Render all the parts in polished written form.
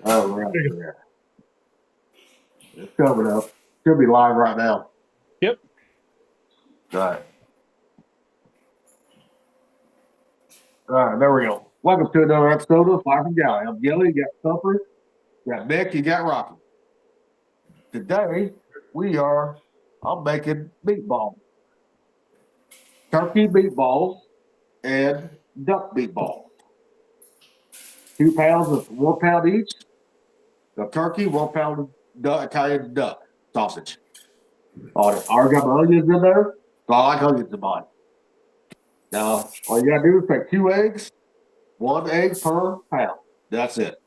All right. Yeah. It's coming up. Should be live right now. Yep. All right. All right. There we go. Welcome to another episode of Fire from Galley. I'm Gilly. You got Thumper. You got Nick. You got Rocky. Today, I'm making meatballs. Turkey meatballs and duck meatballs. 2 pounds of 1 pound each. The turkey, 1 pound of Italian duck sausage. I already got my onions in there. So I like onions in mine. Now, all you gotta do is take 2 eggs, 1 egg per pound. That's it.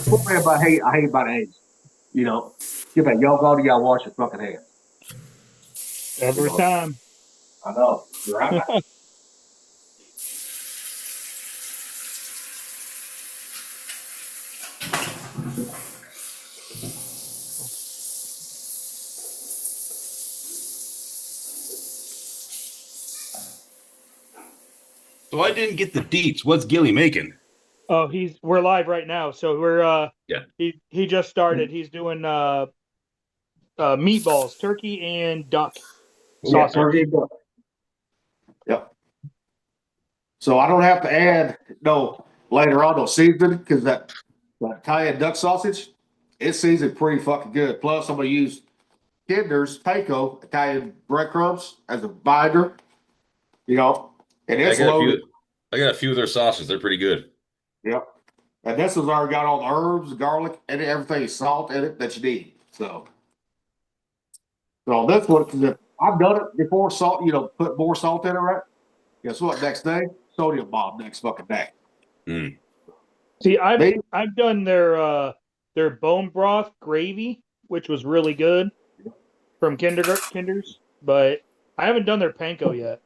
Poor man, but I hate about eggs. You know, get that yolk on, you gotta wash your fucking hands. Every time. I know. You're right. So I didn't get the deets. What's Gilly making? Oh, we're live right now. So we're Yeah. he just started. He's doing meatballs, turkey and duck Yeah, sausage. turkey and duck. Yep. So I don't have to add later on no seasoning because that Italian duck sausage, it's seasoned pretty fucking good. Plus, I'm gonna use Kinder's Panko Italian breadcrumbs as a binder. And I it's got a loaded. few. I got a few of their sauces. They're pretty good. Yep. And this has already got all the herbs, garlic, and everything, salt in it that you need. So this one, because I've done it before, salt, put more salt in it, right? Guess what? Next day, sodium bomb next fucking day. Mm. See, I've done their bone broth gravy, which was really good from Kinder's, but I haven't done their panko yet.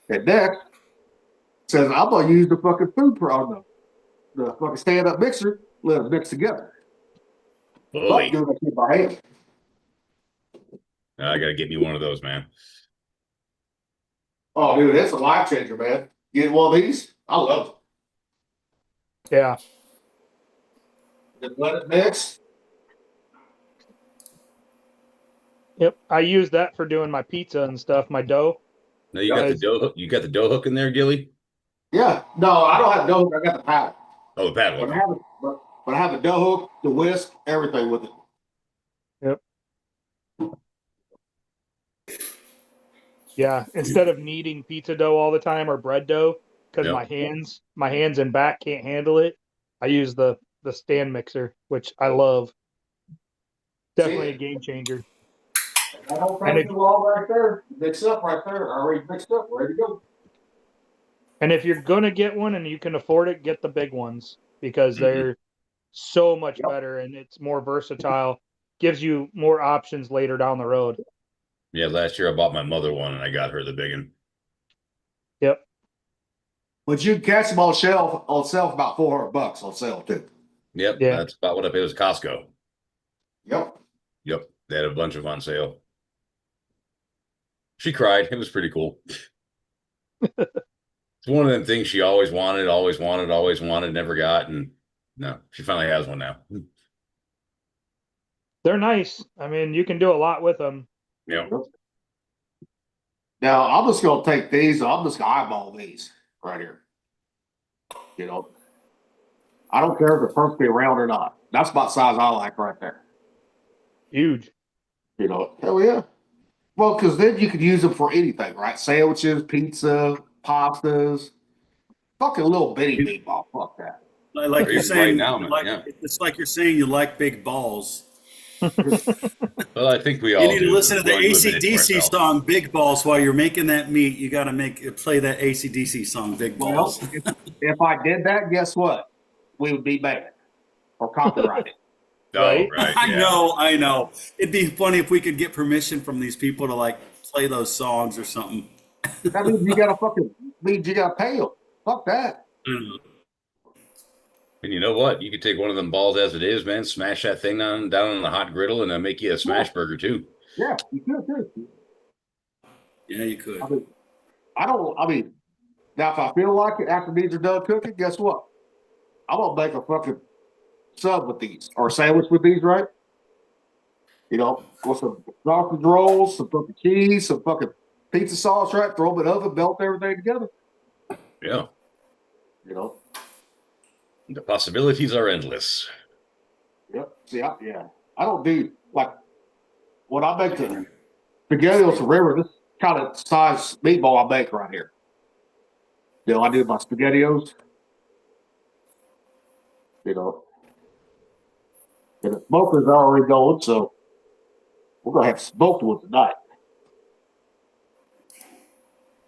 And next says I'm gonna use the fucking food product, the fucking stand-up mixer, let it mix together. Holy. Do it with my hand. I gotta get me one of those, man. Oh, dude, that's a life changer, man. Get one of these, I love it. Yeah. Just let it mix. Yep. I use that for doing my pizza and stuff, my dough. Now you got the dough hook. You got the dough hook in there, Gilly? Yeah. No, I don't have dough. I got the paddle. Oh, the paddle. But I have a dough hook, the whisk, everything with it. Yep. Yeah. Instead of kneading pizza dough all the time or bread dough, because my hands and back can't handle it, I use the stand mixer, which I love. Definitely a game changer. That whole thing all right there, mixed up right there, already mixed up, ready to go. And if you're gonna get one and you can afford it, get the big ones because they're so much better and it's more versatile. Gives you more options later down the road. Yeah, last year I bought my mother one and I got her the big one. Yep. But you can catch them on sale about $400 on sale too. Yep, Yeah. That's about what I paid at Costco. Yep. They had a bunch of on sale. She cried. It was pretty cool. It's one of them things she always wanted, never got, and no, she finally has one now. They're nice. I mean, you can do a lot with them. Yeah. Now I'm just gonna take these. I'm just gonna eyeball these right here. I don't care if they're perfectly round or not. That's about size I like right there. Huge. Hell yeah. Well, because then you could use them for anything, right? Sandwiches, pizza, pastas. Fucking little bitty meatball. Fuck that. Like you're saying, right now, it's like you're saying you like big balls. Well, I think we all You need to do. listen to the We're limited to AC/DC ourselves. song "Big Balls" while you're making that meat. You got to play that AC/DC song "Big Balls." Well, if I did that, guess what? We would be banned or copyrighted. Oh, Right? right. Yeah. I know. It'd be funny if we could get permission from these people to play those songs or something. That means you gotta pay them. Fuck that. And you know what? You could take one of them balls as it is, man, smash that thing down on the hot griddle, and make you a smash burger too. Yeah, you could too. Yeah, you could. I mean, Now, if I feel like it after these are done cooking, guess what? I'm gonna make a fucking sub with these or a sandwich with these, right? You know, with some sausage rolls, some fucking cheese, some fucking pizza sauce, right? Throw them in the oven, melt everything together. Yeah. You know. The possibilities are endless. Yep. See, I don't do like when I make the spaghettios for river. This kind of size meatball I make right here. You know, I do my spaghettios. You know, and the smoker's already going, so we're gonna have smoked ones tonight.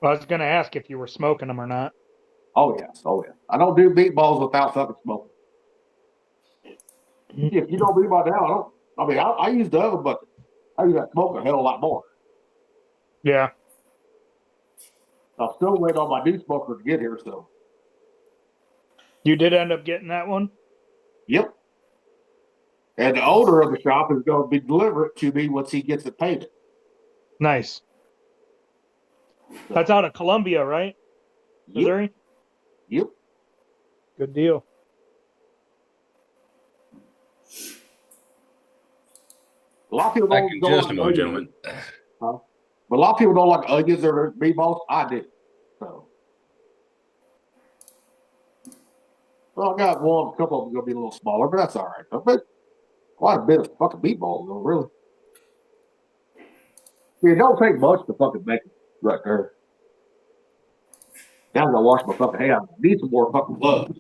I was going to ask if you were smoking them or not. Oh yes, oh yeah. I don't do meatballs without fucking smoking. If you know me by now, I don't. I mean, I use the oven, but I use that smoker a hell of a lot more. Yeah. I'm still waiting on my new smoker to get here, so. You did end up getting that one? Yep. And the owner of the shop is going to be delivering it to me once he gets it painted. Nice. That's out of Columbia, right? Missouri? Yep. Good deal. A lot of people Back don't, in don't just a like moment, onions. gentlemen. But a lot of people don't like onions or meatballs. I do. So. Well, I got one. A couple of them going to be a little smaller, but that's all right. But quite a bit of fucking meatballs, though, really. Yeah, it don't take much to fucking make it right there. Now I'm gonna wash my fucking hands. I need some more fucking gloves.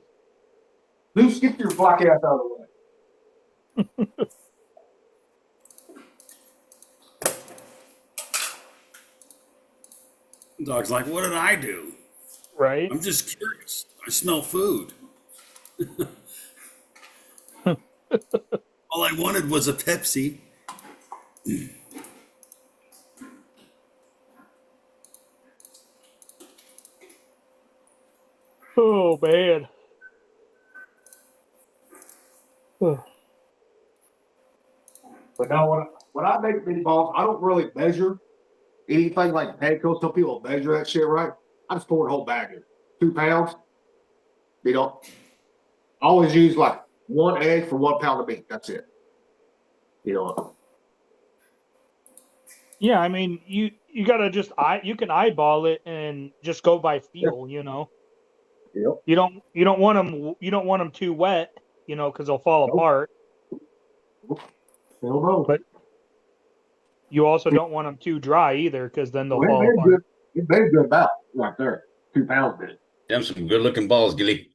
Luke, get your black ass out of the way. Dog's like, what did I do? Right? I'm just curious. I smell food. All I wanted was a Pepsi. Oh, man. Oh. But now when I make meatballs, I don't really measure anything like panko. Some people measure that shit, right? I just pour a whole bag in. 2 pounds. You know, I always use like 1 egg for 1 pound of meat. That's it. You know. Yeah, I mean, you gotta just you can eyeball it and just go by feel, you know. Yep. You don't want them too wet, you know, because they'll fall Nope. apart. Hell no. But you also don't want them too dry either, because then they'll Well, fall it made apart. good. It made good about right there. 2 pounds did. Them some good looking balls, Gilly.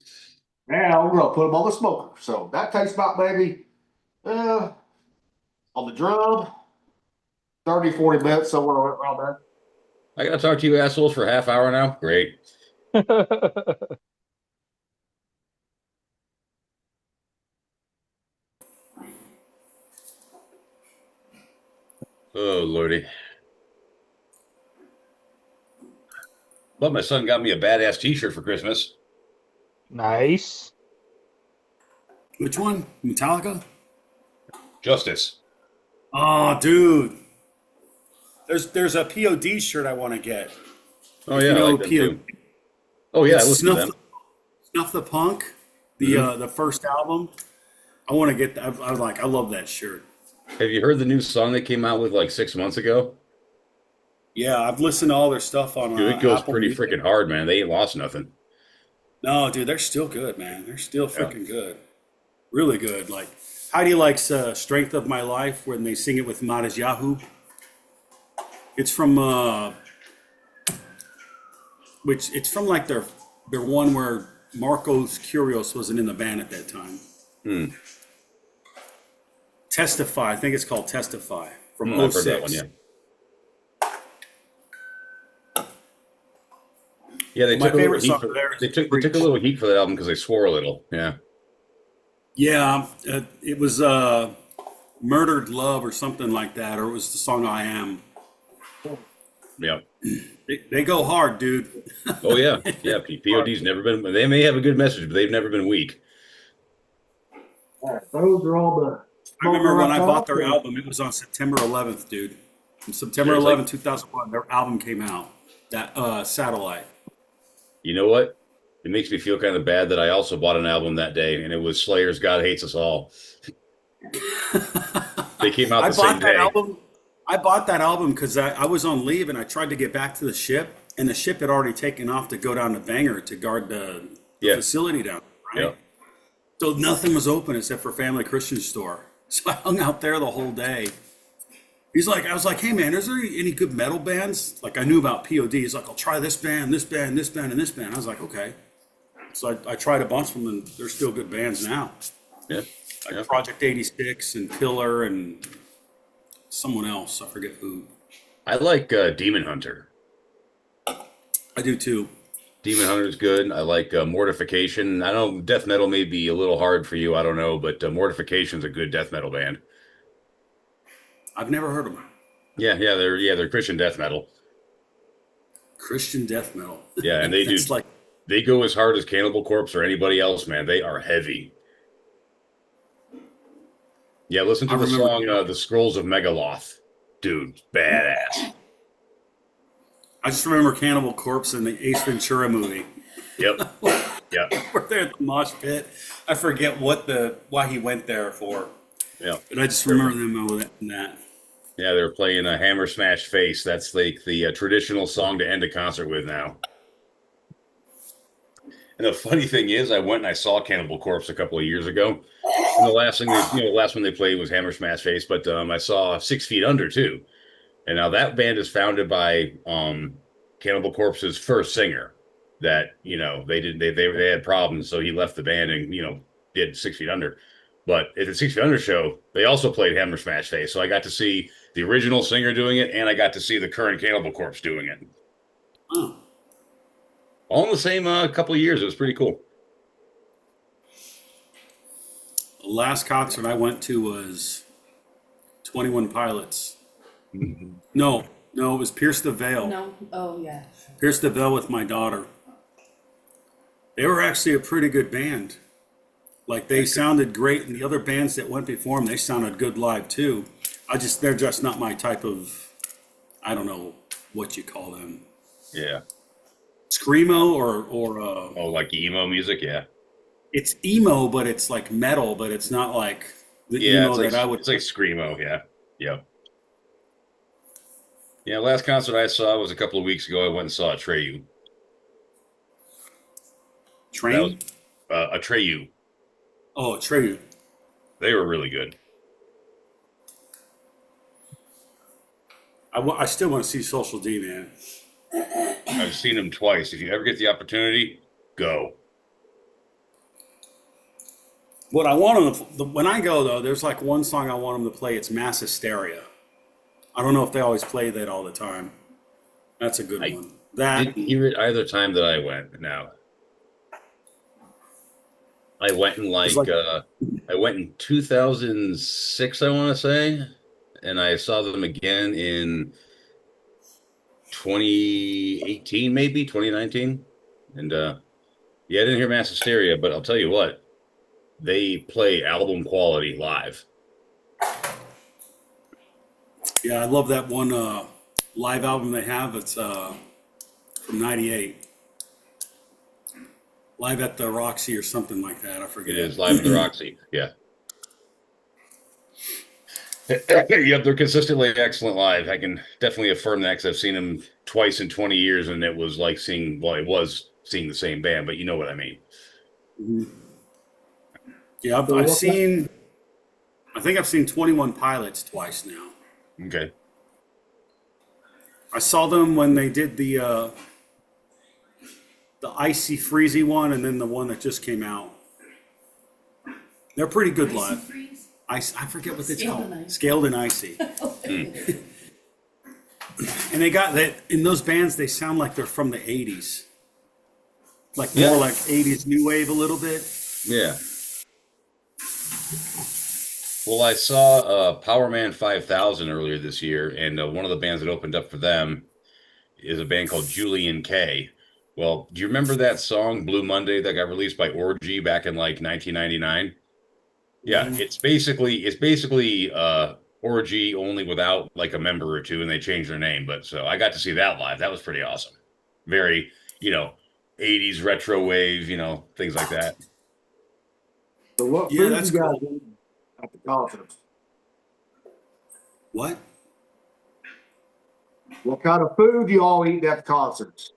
Now I'm gonna put them on the smoker. So that takes about maybe on the drum 30, 40 minutes, somewhere around there. I gotta talk to you assholes for a half hour now. Great. Oh lordy. But my son got me a badass t-shirt for Christmas. Nice. Which one? Metallica? Justice. Oh, dude. There's a POD shirt I want to get. Oh yeah, I like them too. Oh yeah, I It's listen to them. Snuff the Punk, the first album. I want to get that. I love that shirt. Have you heard the new song they came out with like 6 months ago? Yeah, I've listened to all their stuff on Dude, it goes Apple pretty Music. freaking hard, man. They ain't lost nothing. No, dude, they're still good, man. They're still freaking good. Really good. Like Heidi likes Strength of My Life when they sing it with Madas Yahoo. It's from it's from like their one where Marcos Curios wasn't in the band at that time. Testify, I think it's called Testify from I've heard 06. that one, yeah. Yeah, they My took a little favorite heat song for, there they is took a little heat for that album because they swore a little. Yeah. Yeah, it was Murdered Love or something like that, or it was the song I Am. Yeah. They go hard, dude. Oh yeah. Yeah. POD's never been, they may have a good message, but they've never been weak. All right, those are all the. I remember when I bought their album, it was on September 11th, dude. On September Seriously? 11th, 2001, their album came out, that Satellite. You know what? It makes me feel kind of bad that I also bought an album that day, and it was Slayer's "God Hates Us All." They came out I the same bought that day. album. I bought that album because I was on leave and I tried to get back to the ship, and the ship had already taken off to go down to Bangor to guard the Yeah. facility down, right? Yeah. So nothing was open except for Family Christian Store. So I hung out there the whole day. I was like, hey man, is there any good metal bands? Like I knew about POD. He's like, I'll try this band, this band, this band, and this band. I was like, okay. So I tried a bunch of them, and they're still good bands now. Yeah. Like Yeah. Project 86 and Pillar and someone else. I forget who. I like Demon Hunter. I do too. Demon Hunter's good. I like Mortification. I know death metal may be a little hard for you. I don't know, but Mortification's a good death metal band. I've never heard of them. They're Christian death metal. Christian death metal. Yeah, and they do. It's like, They go as hard as Cannibal Corpse or anybody else, man. They are heavy. Yeah, listen to I the remember- song "The Scrolls of Megaloth." Dude, badass. I just remember Cannibal Corpse in the Ace Ventura movie. Yep. Yep. We're there at the mosh pit. I forget why he went there for, Yep. but I just remember them in that. Yeah, they're playing a Hammer Smash Face. That's like the traditional song to end a concert with now. And the funny thing is, I went and I saw Cannibal Corpse a couple of years ago, and the last one they played was Hammer Smash Face. But I saw 6 Feet Under too, and now that band is founded by Cannibal Corpse's first singer. That they had problems, so he left the band and did 6 Feet Under. But at the 6 Feet Under show, they also played Hammer Smash Face, so I got to see the original singer doing it, and I got to see the current Cannibal Corpse doing it. Oh, All in the same couple of years. It was pretty cool. the last concert I went to was 21 Pilots. No, it was Pierce the Veil. No. Oh yeah. Pierce the Veil with my daughter. They were actually a pretty good band. Like they sounded great, and the other bands that went before them, they sounded good live too. They're just not my type of, I don't know what you call them, Yeah. screamo or Oh, like emo music? Yeah. it's emo, but it's like metal, but it's not like the Yeah, emo that I would. it's like screamo. Yeah. Yep. Yeah, last concert I saw was a couple of weeks ago. I went and saw Atreyu. Train. Atreyu. Oh, Atreyu. They were really good. I still want to see Social D, man. I've seen them twice. If you ever get the opportunity, go. What I want them to, when I go though, there's like one song I want them to play. It's Mass Hysteria. I don't know if they always play that all the time. That's a good one. That Didn't hear it either time that I went. Now, I went in It's like- I went in 2006, I want to say, and I saw them again in 2018, maybe 2019, and I didn't hear Mass Hysteria, but I'll tell you what, they play album quality live. Yeah, I love that one live album they have. It's from '98, live at the Roxy or something like that. I forget. It is live at the Roxy. Yeah. Yep, they're consistently excellent live. I can definitely affirm that because I've seen them twice in 20 years, and it was like seeing the same band, but you know what I mean. Mhm. Yeah, I've seen. I think I've seen 21 Pilots twice now. Okay. I saw them when they did the Icy Freezy one, and then the one that just came out. They're pretty good live. Freeze? I forget what it's Scaled called. and Icy. Scaled and Icy. And they got that in those bands. They sound like they're from the '80s, like Yeah. more like '80s new wave a little bit. Yeah. Well, I saw Power Man 5000 earlier this year, and one of the bands that opened up for them is a band called Julian K. Well, do you remember that song Blue Monday that got released by Orgy back in like 1999? Yeah, Mhm. it's basically Orgy only without like a member or two, and they changed their name. But so I got to see that live. That was pretty awesome. Very, 80s retro wave, things like that. So what Yeah, food that's you guys cool. eat at the concerts? What? What kind of food you all eat at the concerts?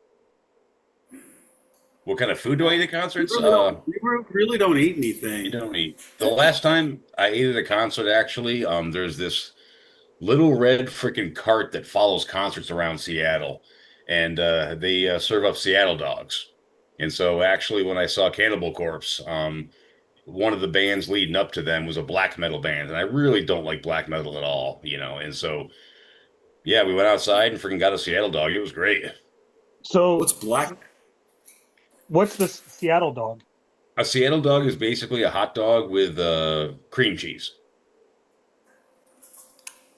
What kind of food do I eat at We concerts? really don't. We really don't eat You anything. don't eat. The last time I ate at a concert, actually, there's this little red freaking cart that follows concerts around Seattle, and they serve up Seattle dogs. And so, actually, when I saw Cannibal Corpse, one of the bands leading up to them was a black metal band, and I really don't like black metal at all. And so, yeah, we went outside and freaking got a Seattle dog. It was great. So What's black? what's the Seattle dog? A Seattle dog is basically a hot dog with cream cheese.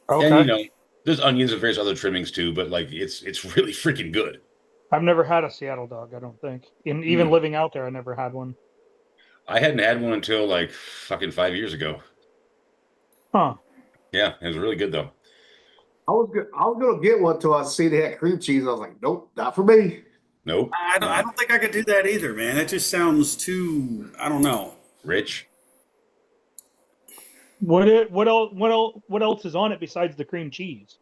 And Okay. there's onions and various other trimmings too, but like it's really freaking good. I've never had a Seattle dog, I don't think. Even Hmm. living out there, I never had one. I hadn't had one until like fucking 5 years ago. Huh. Yeah, it was really good though. I was gonna get one till I see they had cream cheese. I was like, nope, not for me. Nope. I don't think I could do that either, man. It just sounds too. I don't know. Rich. What else is on it besides the cream cheese?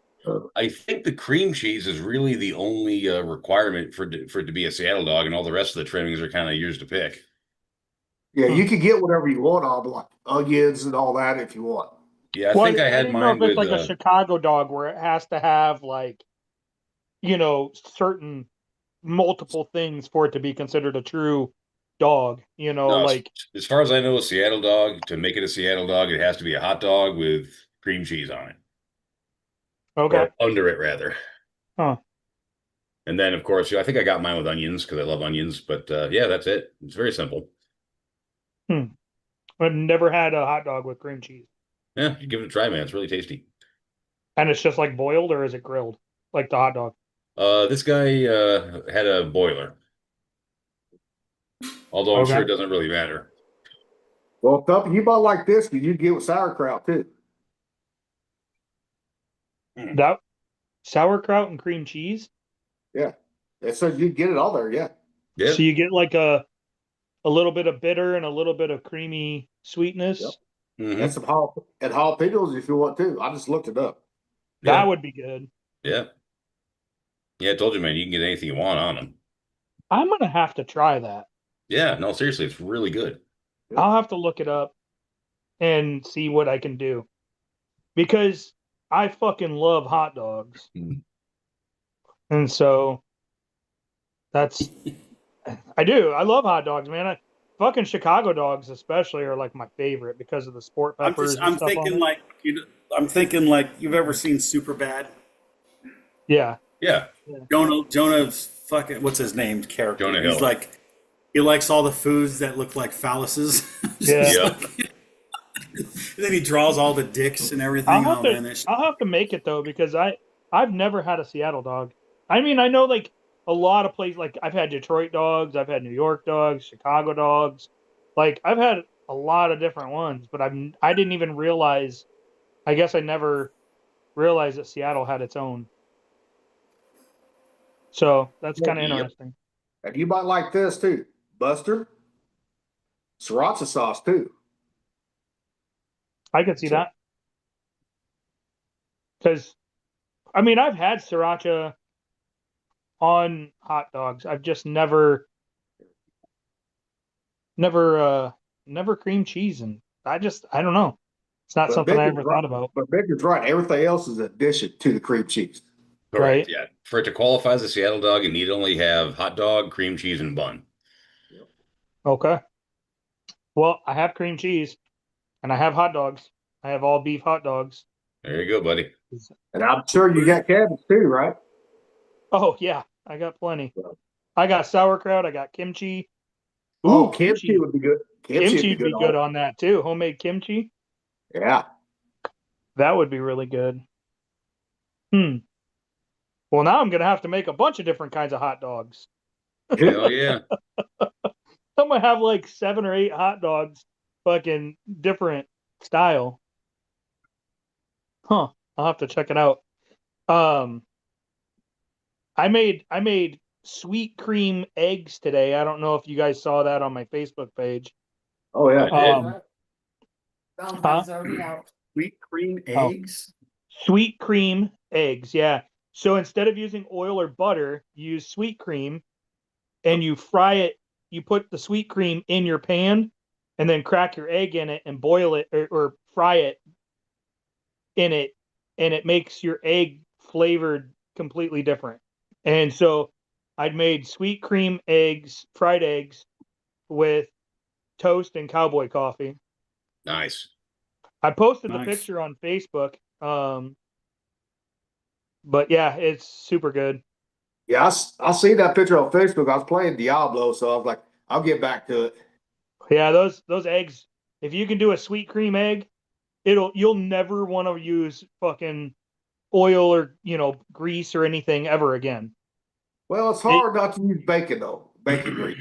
I think the cream cheese is really the only requirement for it to be a Seattle dog, and all the rest of the trimmings are kind of yours to pick. Yeah, Hmm. you can get whatever you want on like onions and all that if you want. Yeah, I Well, think I I had didn't know mine if it's with like a Chicago dog where it has to have like, certain multiple things for it to be considered a true dog. no, Like as far as I know, a Seattle dog, to make it a Seattle dog, it has to be a hot dog with cream cheese on it. okay, Or under it rather. huh? And then, of course, I think I got mine with onions because I love onions. But yeah, that's it. It's very simple. Hmm. I've never had a hot dog with cream cheese, Yeah, you give it a try, man. It's really tasty. and it's just like boiled, or is it grilled like the hot dog? This guy had a boiler, although I'm sure Okay, it doesn't really matter. Well, if something you bought like this, you get with sauerkraut too. that sauerkraut and cream cheese. Yeah, it said you get it all there. Yeah, Yeah. So you get like a little bit of bitter and a little bit of creamy sweetness. Yep. Hmm. and some and jalapenos if you want to. I just looked it up. That Yeah. would be good. Yeah. Yeah, I told you, man, you can get anything you want on them. I'm gonna have to try that. Yeah, no, seriously, it's really good. I'll have to look it up and see what I can do because I fucking love hot dogs, Mhm. and so that's I do. I love hot dogs, man. Fucking Chicago dogs, especially, are like my favorite because of the sport peppers and I'm stuff on thinking it. like I'm thinking like you've ever seen Super Bad? Yeah, Yeah, Jonah's fucking what's his name character? Jonah He's Hill. like he likes all the foods that look like phalluses. Yeah. Yeah. And then he draws all the dicks and everything. Oh man, that shit. I'll have to make it though because I've never had a Seattle dog. I mean, I know like a lot of places. Like I've had Detroit dogs, I've had New York dogs, Chicago dogs. Like I've had a lot of different ones, but I didn't even realize. I guess I never realized that Seattle had its own. So that's kind of Yep. interesting. And you might like this too, Buster. Sriracha sauce too. I could see that because I mean I've had sriracha on hot dogs. I've just never cream cheese, and I don't know. It's not But something I Victor's ever right. thought about. But Victor's right. Everything else is addition to the cream cheese. Correct. Right. Yeah. For it to qualify as a Seattle dog, it need only have hot dog, cream cheese, and bun. Okay. Well, I have cream cheese and I have hot dogs. I have all beef hot dogs. There you go, buddy. And I'm sure you got cabbage too, right? Oh yeah, I got plenty. I got sauerkraut, I got kimchi. Oh, kimchi would be good. Kimchi would would be good on that too. Homemade kimchi. Yeah. That would be really good. Well, now I'm gonna have to make a bunch of different kinds of hot dogs. Hell yeah. I'm gonna have like 7 or 8 hot dogs, fucking different style. Huh. I'll have to check it out. I made sweet cream eggs today. I don't know if you guys saw that on my Facebook page. Oh yeah. I did. Huh? Sweet cream Oh. eggs. Sweet cream eggs, yeah. So instead of using oil or butter, you use sweet cream and you fry it. You put the sweet cream in your pan and then crack your egg in it and boil it or fry it in it, and it makes your egg flavored completely different. And so I'd made sweet cream eggs, fried eggs with toast and cowboy coffee. Nice. I posted the Nice. picture on Facebook. But yeah, it's super good. Yeah, I see that picture on Facebook. I was playing Diablo, so I was like, I'll get back to it. Yeah, those eggs. If you can do a sweet cream egg, you'll never want to use fucking oil or grease or anything ever again. Well, it's hard not to use bacon though. Bacon grease.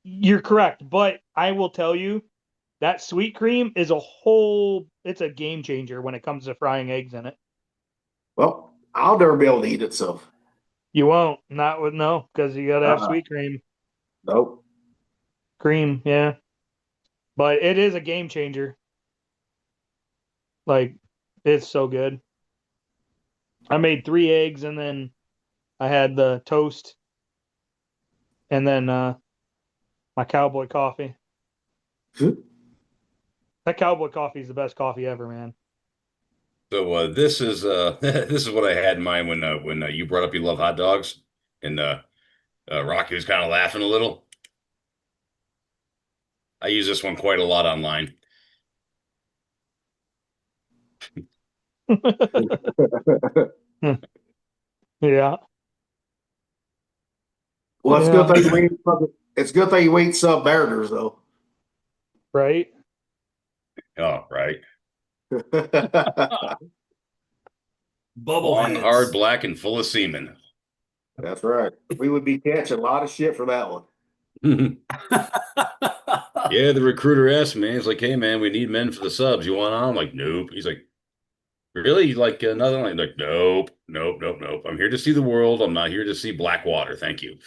You're correct, but I will tell you that sweet cream is it's a game changer when it comes to frying eggs in it. Well, I'll never be able to eat it, so You won't, not with no, because you gotta have sweet cream. nope. Cream, yeah. But it is a game changer. Like, it's so good. I made 3 eggs and then I had the toast and then my cowboy coffee. That cowboy coffee is the best coffee ever, man. So this is this is what I had in mind when you brought up you love hot dogs, and Rocky was kind of laughing a little. I use this one quite a lot online. Yeah. Well, it's Yeah. good thing we it's good thing you eat Sub Mariners though. Right? Oh, right. Bubble Long, heads. hard, black, and full of semen. That's right. We would be catching a lot of shit for that one. Yeah, the recruiter asked me, he's like, hey, man, we need men for the subs. You want on? I'm like, nope. He's like, really? Like, nothing? I'm like, nope, nope, nope, nope. I'm here to see the world. I'm not here to see black water. Thank you.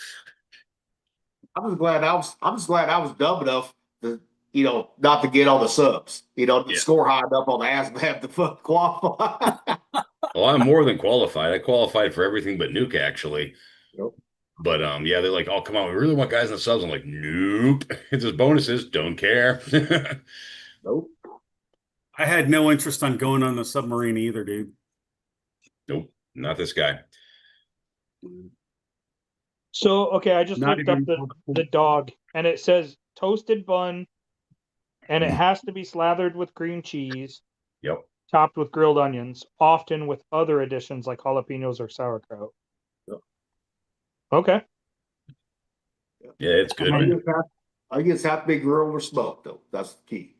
I'm just glad I was dumb enough to, not to get all the subs. To Yeah. score high enough on the ASVAB to fuck qualify. Well, I'm more than qualified. I qualified for everything but nuke, actually. Yep. But yeah, they're like, oh, come on, we really want guys in the subs. I'm like, nope. It's just bonuses. Don't care. Nope. I had no interest on going on the submarine either, dude. Nope, not this guy. So, okay, I just Not looked up even the dog, and it says toasted bun, and it has to be slathered with cream cheese, Yep. topped with grilled onions, often with other additions like jalapenos or sauerkraut. Yep. Okay. Yeah, it's good. Man. I guess have to be grilled or smoked though. That's the key.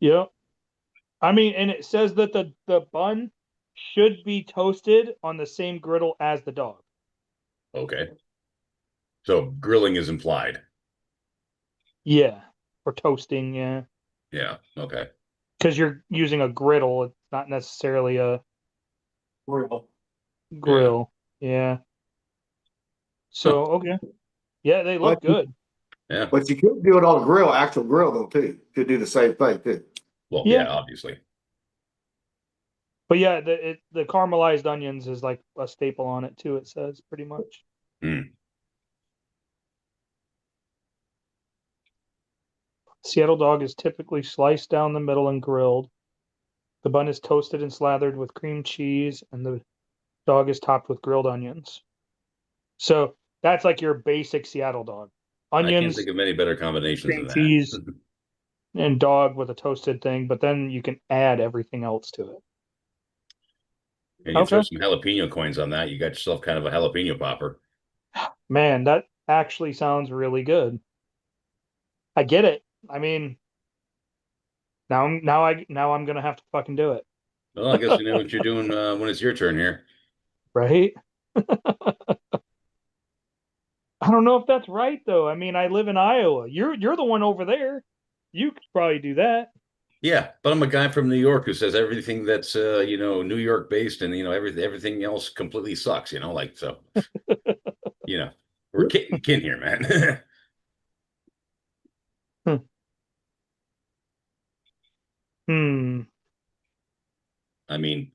Yeah. I mean, and it says that the bun should be toasted on the same griddle as the dog. Okay. So grilling is implied. Yeah. Or toasting, yeah. Yeah. Okay. Because you're using a griddle, it's not necessarily a grill. Yeah. So, okay. Yeah, they look good. Yeah. But you could do it on a grill, actual grill though too. Could do the same thing too. Well, Yeah. yeah, obviously. But yeah, the caramelized onions is like a staple on it too, it says pretty much. Mm. Seattle dog is typically sliced down the middle and grilled. The bun is toasted and slathered with cream cheese, and the dog is topped with grilled onions. So that's like your basic Seattle dog. I can't Onions, think of many better combinations cream than cheese, that. and dog with a toasted thing, but then you can add everything else to it. And you throw Okay. some jalapeno coins on that, you got yourself kind of a jalapeno popper. Man, that actually sounds really good. I get it. I mean, now I'm gonna have to fucking do it, Well, I guess you know what you're doing when it's your turn here. right? I don't know if that's right though. I mean, I live in Iowa. You're the one over there. You could probably do that. Yeah, but I'm a guy from New York who says everything that's New York based and everything else completely sucks, like so. You know, we're kin here, man. Hmm. I mean,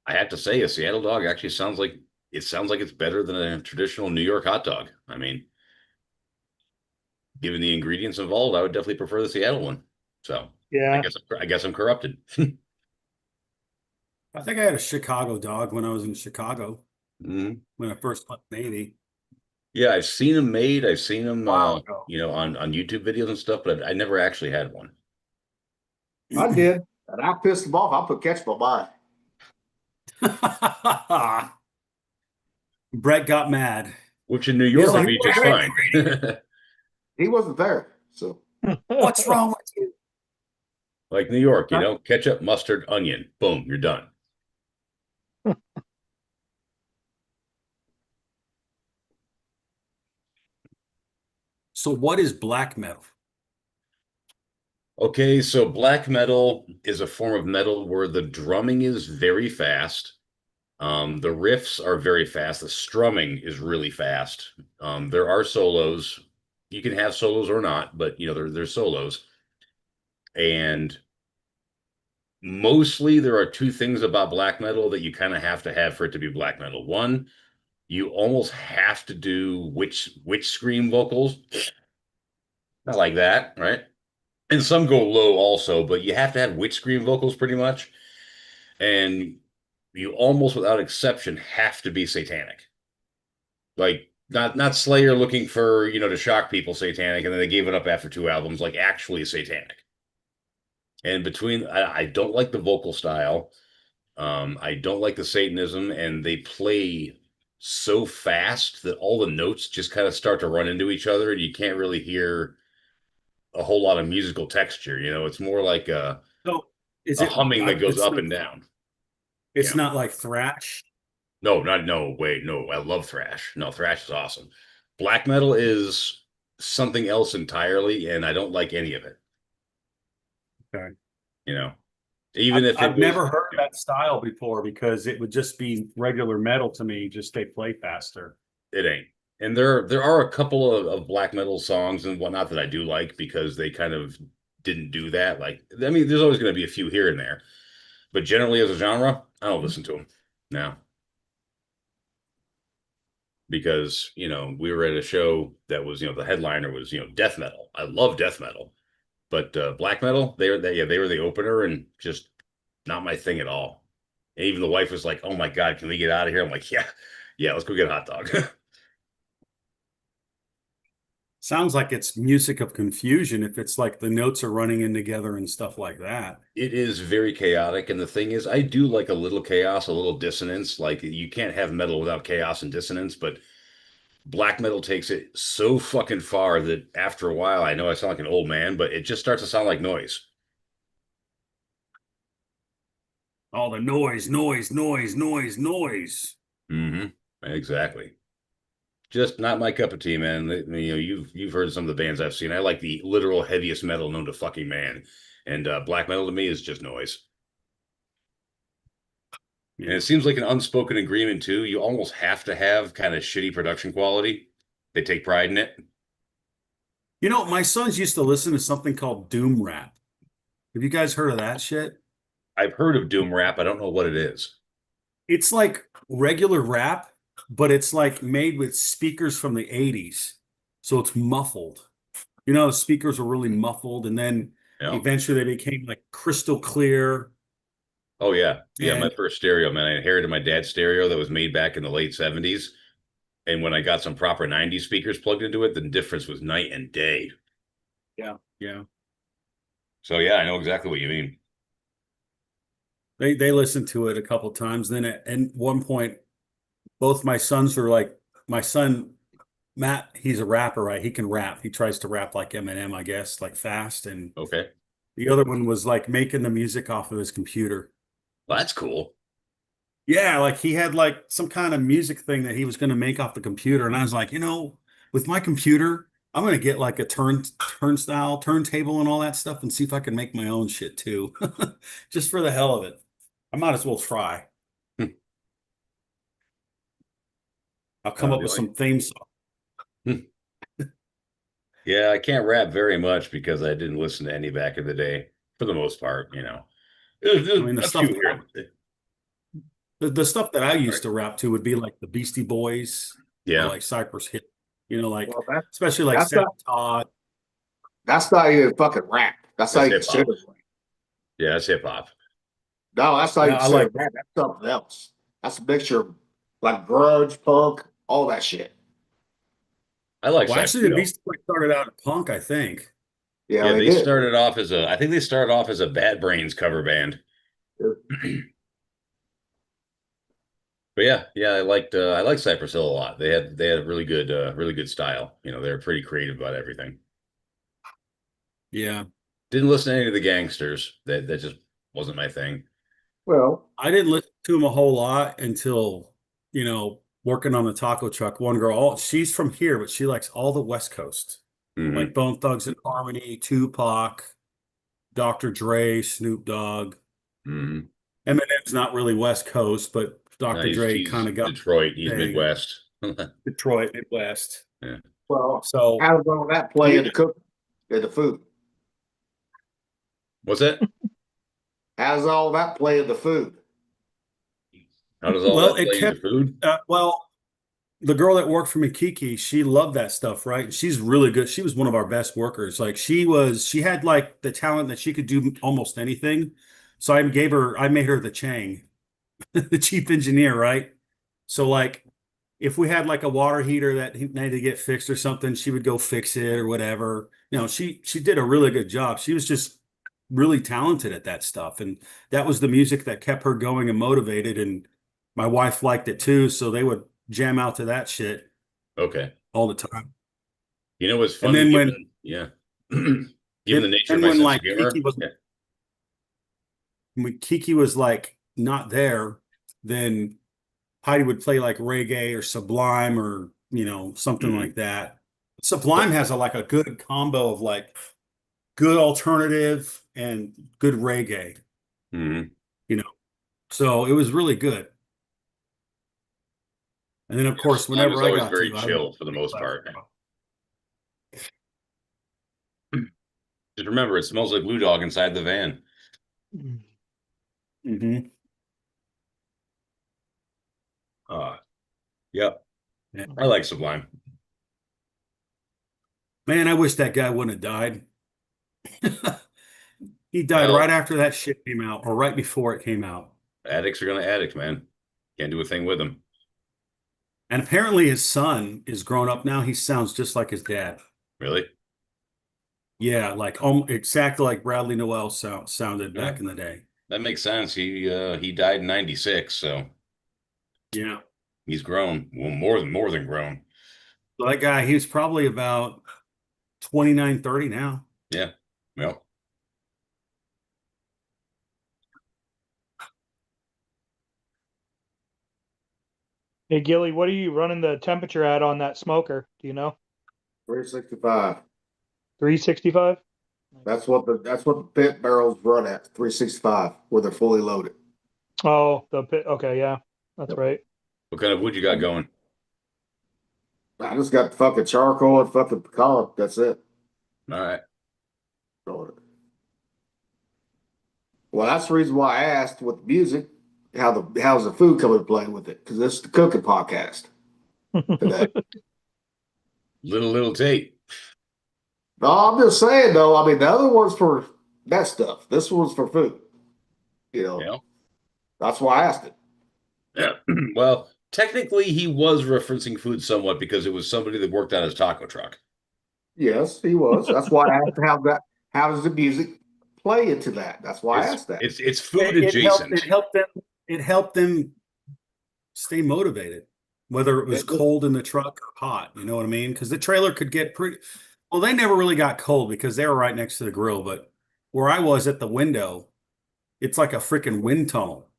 I have to say, a Seattle dog actually sounds like it's better than a traditional New York hot dog. I mean, given the ingredients involved, I would definitely prefer the Seattle one. So Yeah. I guess I'm corrupted. I think I had a Chicago dog when I was in Chicago Mhm. when I first left Navy. Yeah, I've seen them made. I've seen them, Wow ago. on YouTube videos and stuff, but I never actually had one. I did, and I pissed them off. I put ketchup on mine. Brett got mad. Which in New He's York would like, be "What just are you fine. He wasn't there, so What's wrong with you?" Like New York, ketchup, mustard, onion, boom, you're done. So what is black metal? Okay, so black metal is a form of metal where the drumming is very fast. The riffs are very fast. The strumming is really fast. There are solos. You can have solos or not, but there's solos. And mostly there are two things about black metal that you kind of have to have for it to be black metal. One, you almost have to do witch scream vocals. Not like that, right? And some go low also, but you have to have witch scream vocals pretty much. And you almost without exception have to be satanic. Like not Slayer looking for, to shock people satanic, and then they gave it up after 2 albums, like actually satanic. And I don't like the vocal style. I don't like the Satanism, and they play so fast that all the notes just kind of start to run into each other, and you can't really hear a whole lot of musical texture. It's more like So is a it? humming that goes It's up not, and down. it's not like thrash. No, wait, no, I love thrash. No, thrash is awesome. Black metal is something else entirely, and I don't like any of it. Okay. You know, even if it I've was, never heard that style before because it would just be regular metal to me. Just they play faster. it ain't. And there are a couple of black metal songs and whatnot that I do like because they kind of didn't do that. Like, I mean, there's always going to be a few here and there, but generally as a genre, I don't listen to them now because we were at a show that was the headliner was death metal. I love death metal, but black metal they were the opener and just not my thing at all. And even the wife was like, "Oh my god, can we get out of here?" I'm like, "Yeah, let's go get a hot dog." Sounds like it's music of confusion if it's like the notes are running in together and stuff like that. It is very chaotic, and the thing is, I do like a little chaos, a little dissonance. Like you can't have metal without chaos and dissonance, but black metal takes it so fucking far that after a while, I know I sound like an old man, but it just starts to sound like noise. All the noise, noise, noise, noise, noise. Mm-hmm. Exactly. Just not my cup of tea, man. You've heard some of the bands I've seen. I like the literal heaviest metal known to fucking man, and black metal to me is just noise. And it seems like an unspoken agreement too. You almost have to have kind of shitty production quality. They take pride in it. My sons used to listen to something called doom rap. Have you guys heard of that shit? I've heard of doom rap. I don't know what it is. It's like regular rap, but it's like made with speakers from the 80s. So it's muffled. Speakers were really muffled, and then eventually they became like crystal clear. Oh yeah. Yeah, my And first stereo, man. I inherited my dad's stereo that was made back in the late 70s. And when I got some proper 90s speakers plugged into it, the difference was night and day. yeah. So yeah, I know exactly what you mean. They listened to it a couple times. Then at one point, both my sons were like, my son Matt, he's a rapper, right? He can rap. He tries to rap like Eminem, I guess, like fast. And Okay. the other one was like making the music off of his computer. Well, that's cool. Yeah, like he had like some kind of music thing that he was going to make off the computer. And I was like, with my computer, I'm going to get like a turntable and all that stuff and see if I can make my own shit too. Just for the hell of it. I might as well try. I'll come Oh, up with really? some theme song. Yeah, I can't rap very much because I didn't listen to any back in the day, for the most part. I mean, A few here. the stuff that I Right. used to rap to would be like the Beastie Boys or Yeah, like Cypress Hill, like Well, that, especially like that's Sam not Todd. that's not even fucking rap. That's not that's even hip hop. considered rap. Yeah, that's hip hop. No, that's not Yeah, even I like considered rap. That's something else. That's a mixture of like grunge, punk, all that shit. I like well, Cypress actually the Hill. Beastie Boys started out at punk, I think. Yeah, Yeah, they they did. started off as I think they started off as a Bad Brains cover band. But yeah, I liked Cypress Hill a lot. They had really good style. They were pretty creative about everything. Yeah. Didn't listen to any of the gangsters. That just wasn't my thing. Well, I didn't listen to him a whole lot until, working on the taco truck. One girl, she's from here, but she likes all the West Coast, Hmm. like Bone Thugs and Harmony, Tupac, Dr. Dre, Snoop Dogg. Hmm. Eminem's not really West Coast, but No, Dr. Dre kind he's of got Detroit. He's a Midwest. Detroit, Midwest. Yeah. well, So how does all that play yeah, in the cooking, in the food? What's that? How does all that play in the food? How does all well, that it play into kept food? the girl that worked for me, Kiki, she loved that stuff, right? She's really good. She was one of our best workers. Like she had like the talent that she could do almost anything. So I made her the Chang, the chief engineer, right? So like if we had like a water heater that needed to get fixed or something, she would go fix it or whatever. She did a really good job. She was just really talented at that stuff. And that was the music that kept her going and motivated. And my wife liked it too. So they would jam out to that shit Okay. all the time. What's And funny? then Given the nature of then my when sense of like humor. Yeah. when Kiki was like not there, then Heidi would play like reggae or Sublime or something Mhm. like that. Sublime has like a good combo of like good alternative and good reggae, Mhm. you know. So it was really good. And then of Yeah, course, Sublime is whenever I always got very to, I would chill for the most play part. Just remember, it smells like Blue Dog inside the van. Mm-hmm. Yep. Yeah. I like Sublime. Man, I wish that guy wouldn't have died. He died right Well, after that shit came out, or right before it came out. addicts are gonna addict, man. Can't do a thing with them. And apparently his son is grown up now. He sounds just like his dad. Really? Yeah, like exactly like Bradley Noel sounded Yeah, back in the day. that makes sense. He died in '96, so Yeah. he's grown. Well, more than grown. So that guy, he was probably about 29, 30 now. Yeah. Well, Hey Gilly, what are you running the temperature at on that smoker? Do you know? 365. 365? That's what the pit barrels run at, 365, where they're fully loaded. Oh, the pit. Okay, yeah, that's right. what kind of wood you got going? I just got fucking charcoal and fucking pecan. That's it. All right. Well, that's the reason why I asked with the music, how's the food coming to play with it? Because this is the cooking podcast today. Little Tate. No, I'm just saying though. I mean, the other one's for that stuff. This one's for food. Yeah. That's why I asked it. Yeah. Well, technically, he was referencing food somewhat because it was somebody that worked on his taco truck. Yes, he was. That's why I asked how does the music play into that? That's why I It's asked that. it's food It helped. adjacent. It helped them stay motivated, whether it was cold in the truck or hot. You know what I mean? Because the trailer could get pretty. Well, they never really got cold because they were right next to the grill. But where I was at the window, it's like a freaking wind tunnel.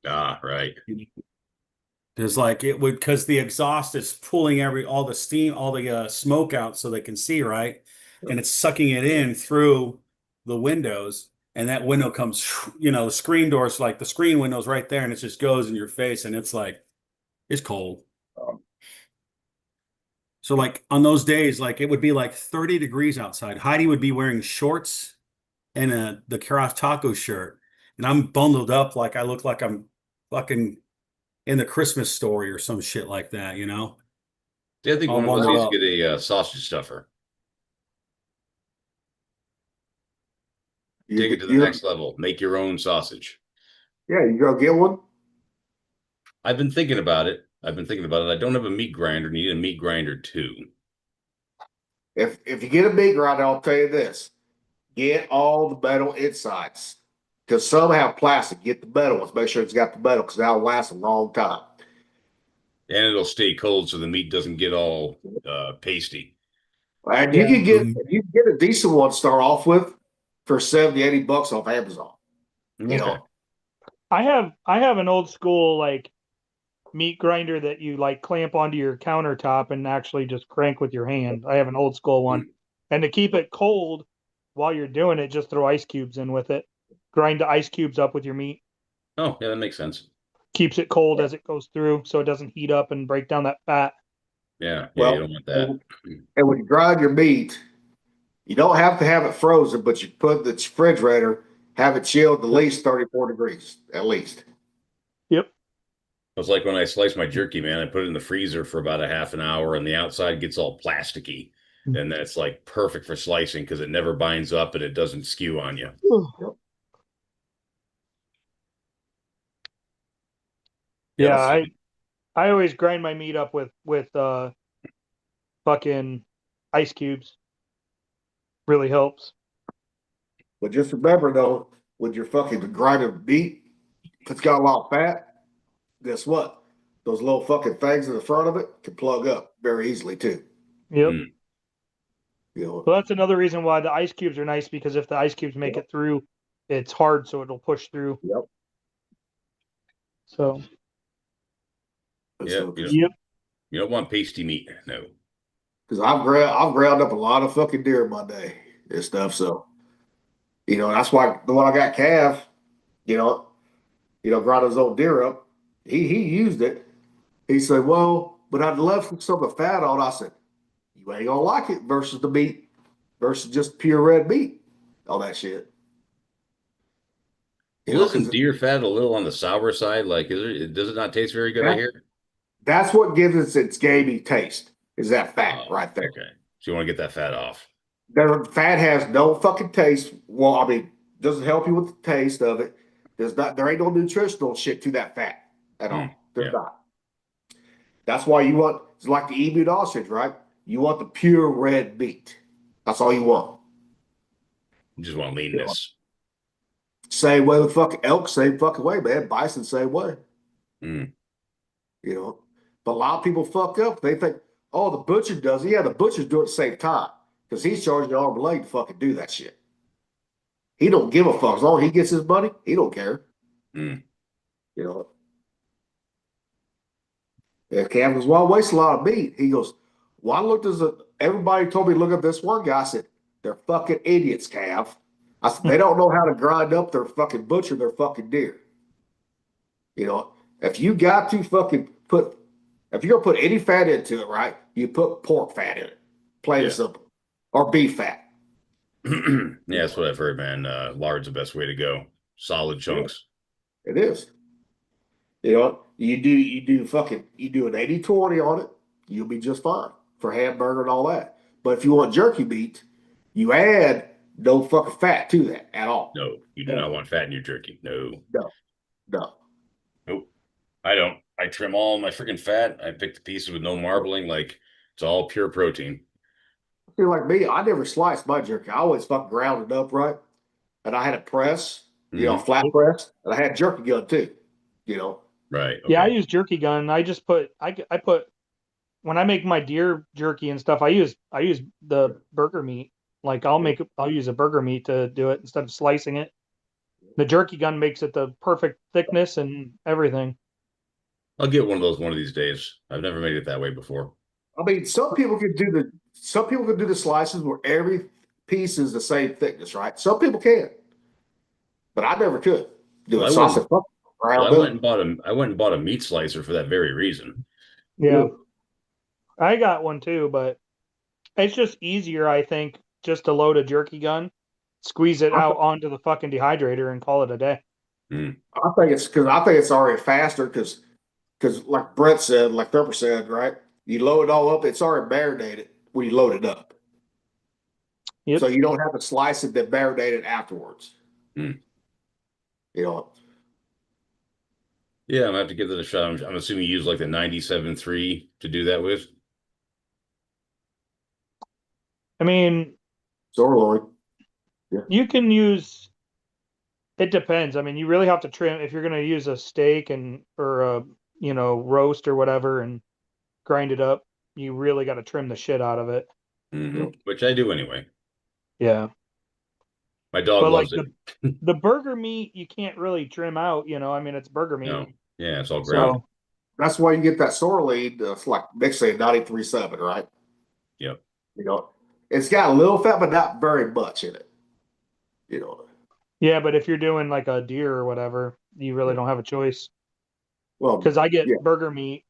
Ah, right. There's like it would because the exhaust is pulling all the steam, all the smoke out so they can see, right? And it's sucking it in through the windows. And that window comes, the screen doors, like the screen window's right there, and it just goes in your face, and it's like, it's cold. So like on those days, like it would be like 30 degrees outside. Heidi would be wearing shorts and the Craft Taco shirt, and I'm bundled up like I look like I'm fucking in the Christmas Story or some shit like that, you know? Yeah, I think All one of us bundled needs up. to get a sausage stuffer. Take it to the next level. Make your own sausage. Yeah, you go get one. I've been thinking about it. I don't have a meat grinder. Need a meat grinder too. If you get a meat grinder, I'll tell you this: get all the metal insides, because some have plastic. Get the metal ones. Make sure it's got the metal, because that'll last a long time. And it'll stay cold so the meat doesn't get all pasty. And Yeah. you can get a decent one to start off with for 70, 80 bucks off Amazon. Okay. You know, I have an old school like meat grinder that you like clamp onto your countertop and actually just crank with your hand. I have an old school one. And to keep it cold while you're doing it, just throw ice cubes in with it. Grind the ice cubes up with your meat. Oh, yeah, that makes sense. Keeps it cold as it goes through so it doesn't heat up and break down that fat. Yeah, well, you don't want that. And when you grind your meat, you don't have to have it frozen, but you put the refrigerator, have it chilled at least 34 degrees, at least. Yep. It's like when I slice my jerky, man, I put it in the freezer for about a half an hour and the outside gets all plasticky. And that's like perfect for slicing because it never binds up and it doesn't skew on you. Yeah, I always grind my meat up with fucking ice cubes. Really helps. But just remember though, with your fucking grinded meat, if it's got a lot of fat, guess what? Those little fucking things in the front of it can plug up very easily too. Yep. You know, So that's another reason why the ice cubes are nice, because if the ice cubes make it through, it's hard, so it'll push through. Yep. So Yeah, yep. You don't want pasty meat, no. Because I've ground up a lot of fucking deer in my day and stuff. So, that's why the one I got calf, ground his old deer up. He used it. He said, "Well, but I'd left some of the fat on." I said, "You ain't gonna like it versus the meat, versus just pure red meat, all that shit." Well, isn't deer fat a little on the sour side? Like, does it not taste very good? I hear. That's what gives it its gamey taste. Is that fat right there? Okay, so you want to get that fat off. Their fat has no fucking taste. Well, I mean, doesn't help you with the taste of it. There ain't no nutritional shit to that fat at all. There's not. That's why it's like the emu sausage, right? You want the pure red meat. That's all you want. You just want leanness. Same way with fucking elk, same fucking way, man. Bison, same way. But a lot of people fuck up. They think, oh, the butcher does it. Yeah, the butcher's doing it at the same time because he's charging the arm and leg to fucking do that shit. He don't give a fuck. As long as he gets his money, he don't care. And Cam goes, well, I waste a lot of meat. He goes, well, I looked everybody told me to look at this one guy. I said, they're fucking idiots, Cav. I said, they don't know how to grind up their fucking butcher, their fucking deer. If you got to fucking if you're going to put any fat into it, right, you put pork fat in it. Plain and simple. Or beef fat. Yeah, that's what I've heard, man. Lard's the best way to go. Solid chunks. Yeah, it is. You do an 80-20 on it, you'll be just fine for hamburger and all that. But if you want jerky meat, you add no fucking fat to that at all. No, you do not want fat in your jerky. No. No. Nope. I don't. I trim all my freaking fat. I pick the pieces with no marbling. Like, it's all pure protein. You're like me, I never sliced my jerky. I always fucking ground it up, right? And I had a press, flat press, and I had jerky gun too, Right. Okay. Yeah, I use jerky gun. I just put when I make my deer jerky and stuff, I use the burger meat. Like I'll use a burger meat to do it instead of slicing it. The jerky gun makes it the perfect thickness and everything. I'll get one of those one of these days. I've never made it that way before. I mean, some people can do the slices where every piece is the same thickness, right? Some people can, but I never could do it. I went and bought a meat slicer for that very reason. Yeah. I got one too, but it's just easier, I think, just to load a jerky gun, squeeze it out onto the fucking dehydrator, and call it a day. I think it's because I think it's already faster because like Brett said, like Pepper said, right? You load it all up, it's already marinated when you load it up. Yep. So you don't have to slice it then marinate it afterwards. Mm. You know, Yeah, I'm gonna have to give that a shot. I'm assuming you use like the 97.3 to do that with. I mean, sirloin. you can use. It depends. I mean, you really have to trim if you're going to use a steak and or a roast or whatever and grind it up. You really got to trim the shit out of it. Which I do anyway. Yeah, My dog but like loves it. the burger meat, you can't really trim out. I mean, it's burger meat. No, yeah, it's all ground. So That's why you get that sirloin. It's like they say 93.7, right? Yep. You know, it's got a little fat, but not very much in it. You know, yeah, but if you're doing like a deer or whatever, you really don't have a choice. well, Because I get yeah, burger meat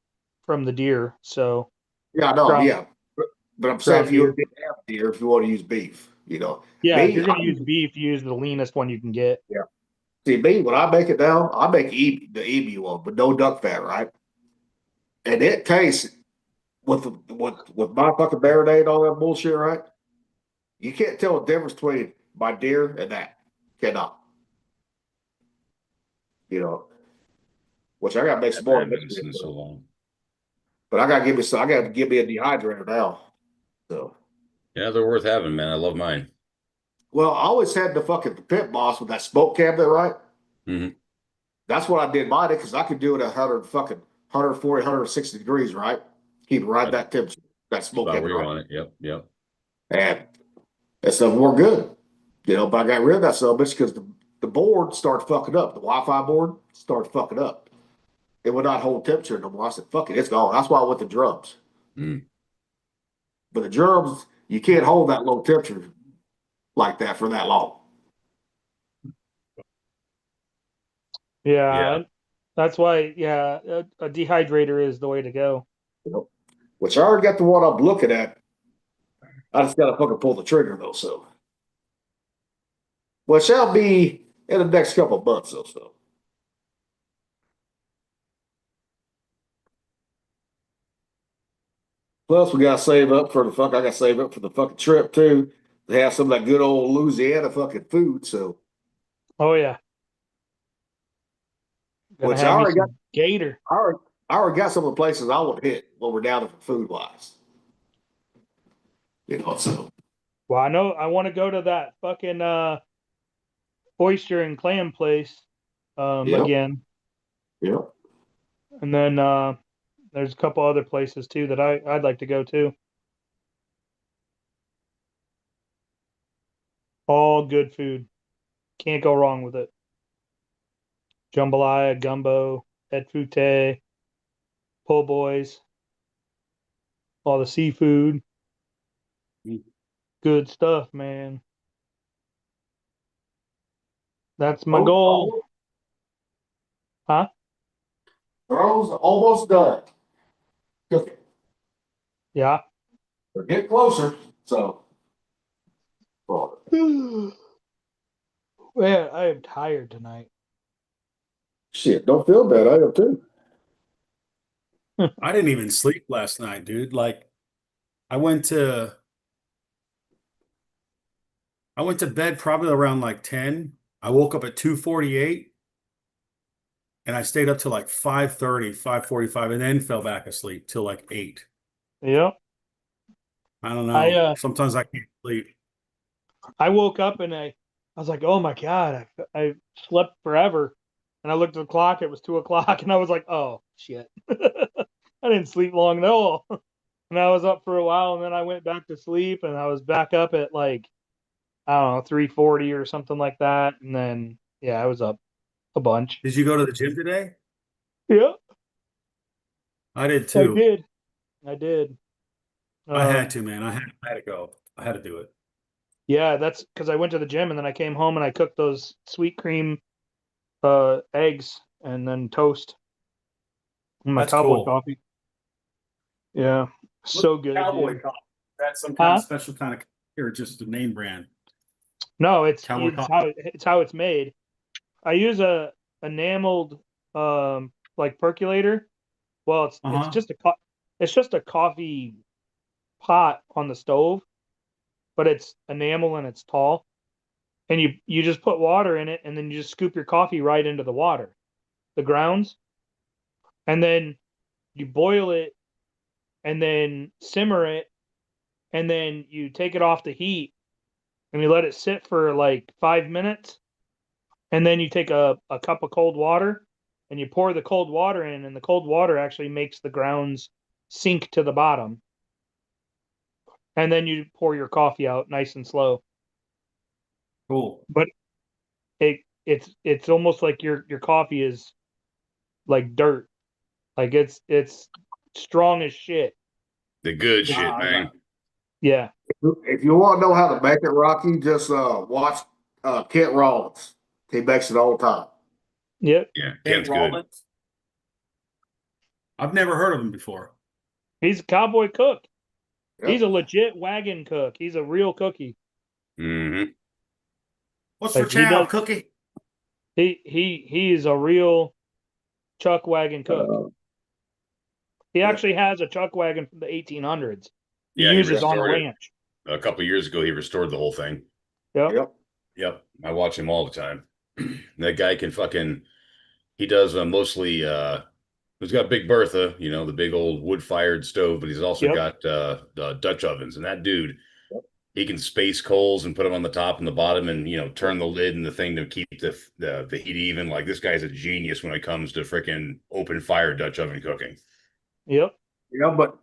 from the deer, so yeah, I know, ground yeah. But I'm saying ground if you deer. didn't have deer, if you want to use beef, Yeah, if me, you're going to use beef, use the leanest one you can get. yeah. See, me, when I make it now, I make the EB one, but no duck fat, right? And it tastes with my fucking marinade and all that bullshit, right? You can't tell the difference between my deer and that. Cannot. You know, which I gotta make some more. I've been listening so long. But I gotta give me some. I gotta give me a dehydrator now. So, Yeah, they're worth having, man. I love mine. well, I always had the fucking pit boss with that smoke cabinet, right? Mm-hmm. That's what I did mine because I could do it at 100 fucking 140, 160 degrees, right? Keep it right at that temperature. That smoke About where cabinet, you right? want it. Yep, yep. And that stuff worked good. But I got rid of that stuff bitch because the board started fucking up. The Wi-Fi board started fucking up. It would not hold temperature no more. I said, fuck it, it's gone. That's why I went to drums. Mm. But the drums, you can't hold that low temperature like that for that long. Yeah, Yeah. that's why. Yeah, a dehydrator is the way to go. Which I already got the one I'm looking at. I just gotta fucking pull the trigger though, so. Well, it shall be in the next couple of months or so. Plus, we gotta save up for I gotta save up for the fucking trip too. To have some of that good old Louisiana fucking food. So, Oh yeah, gonna which I have me already got, some gator. I already got some of the places I want to hit when we're down to food wise. So Well, I know I want to go to that fucking oyster and clam place yeah, again, yeah. and then there's a couple other places too that I'd like to go to. All good food, can't go wrong with it. Jambalaya, gumbo, etouffee, po' boys, all the seafood. Good stuff, man. That's my goal. Huh? Throws almost done. Cooking. Yeah. We're getting closer. So, well, Man, I am tired tonight. shit, don't feel bad. I am too. I didn't even sleep last night, dude. Like I went to I went to bed probably around like 10. I woke up at 2:48 and I stayed up till like 5:30, 5:45 and then fell back asleep till like 8. Yep. I don't I know. Sometimes I can't sleep. I woke up and I was like, oh my God, I slept forever. And I looked at the clock, it was 2 o'clock, and I was like, oh shit. I didn't sleep long at all. And I was up for a while and then I went back to sleep and I was back up at like, I don't know, 3:40 or something like that. And then yeah, I was up a bunch. Did you go to the gym today? Yeah, I did I too. did. I did. I had to, man. I had to go. I had to do it. Yeah, that's because I went to the gym and then I came home and I cooked those sweet cream eggs and then toast and my That's cowboy cool. coffee. Yeah. So good. Cowboy dude. coffee. That's some kind Huh? of special kind of, or just a name brand. No, Cowboy it's coffee. how it's made. I use a enameled like percolator. Well, it's Uh-huh. it's just a coffee pot on the stove, but it's enamel and it's tall. And you just put water in it, and then you just scoop your coffee right into the water, the grounds, and then you boil it, and then simmer it, and then you take it off the heat, and you let it sit for like 5 minutes, and then you take a cup of cold water, and you pour the cold water in, and the cold water actually makes the grounds sink to the bottom, and then you pour your coffee out nice and slow. Cool. But it's almost like your coffee is like dirt. Like it's strong as shit. The good shit, man. Yeah. If you want to know how to make it, Rocky, just watch Kent Rollins. He makes it all the time. Yep. Yeah, Kent Kent's good. Rollins. I've never heard of him before. He's a cowboy cook. Yep. He's a legit wagon cook. He's a real cookie. Mm-hmm. What's Like, for he chow, does- Cookie? He is a real chuck wagon cook. He actually has a chuck wagon from the 1800s. He Yeah, he uses on a restored it. ranch. A couple years ago, he restored the whole thing. Yep. Yep. Yep, I watch him all the time. That guy can he does mostly, he's got Big Bertha, the big old wood-fired stove, but he's also Yep. got Dutch ovens. And that dude, he can space coals and put them on the top and the bottom and, turn the lid and the thing to keep the heat even. Like, this guy's a genius when it comes to freaking open fire Dutch oven cooking. Yep. But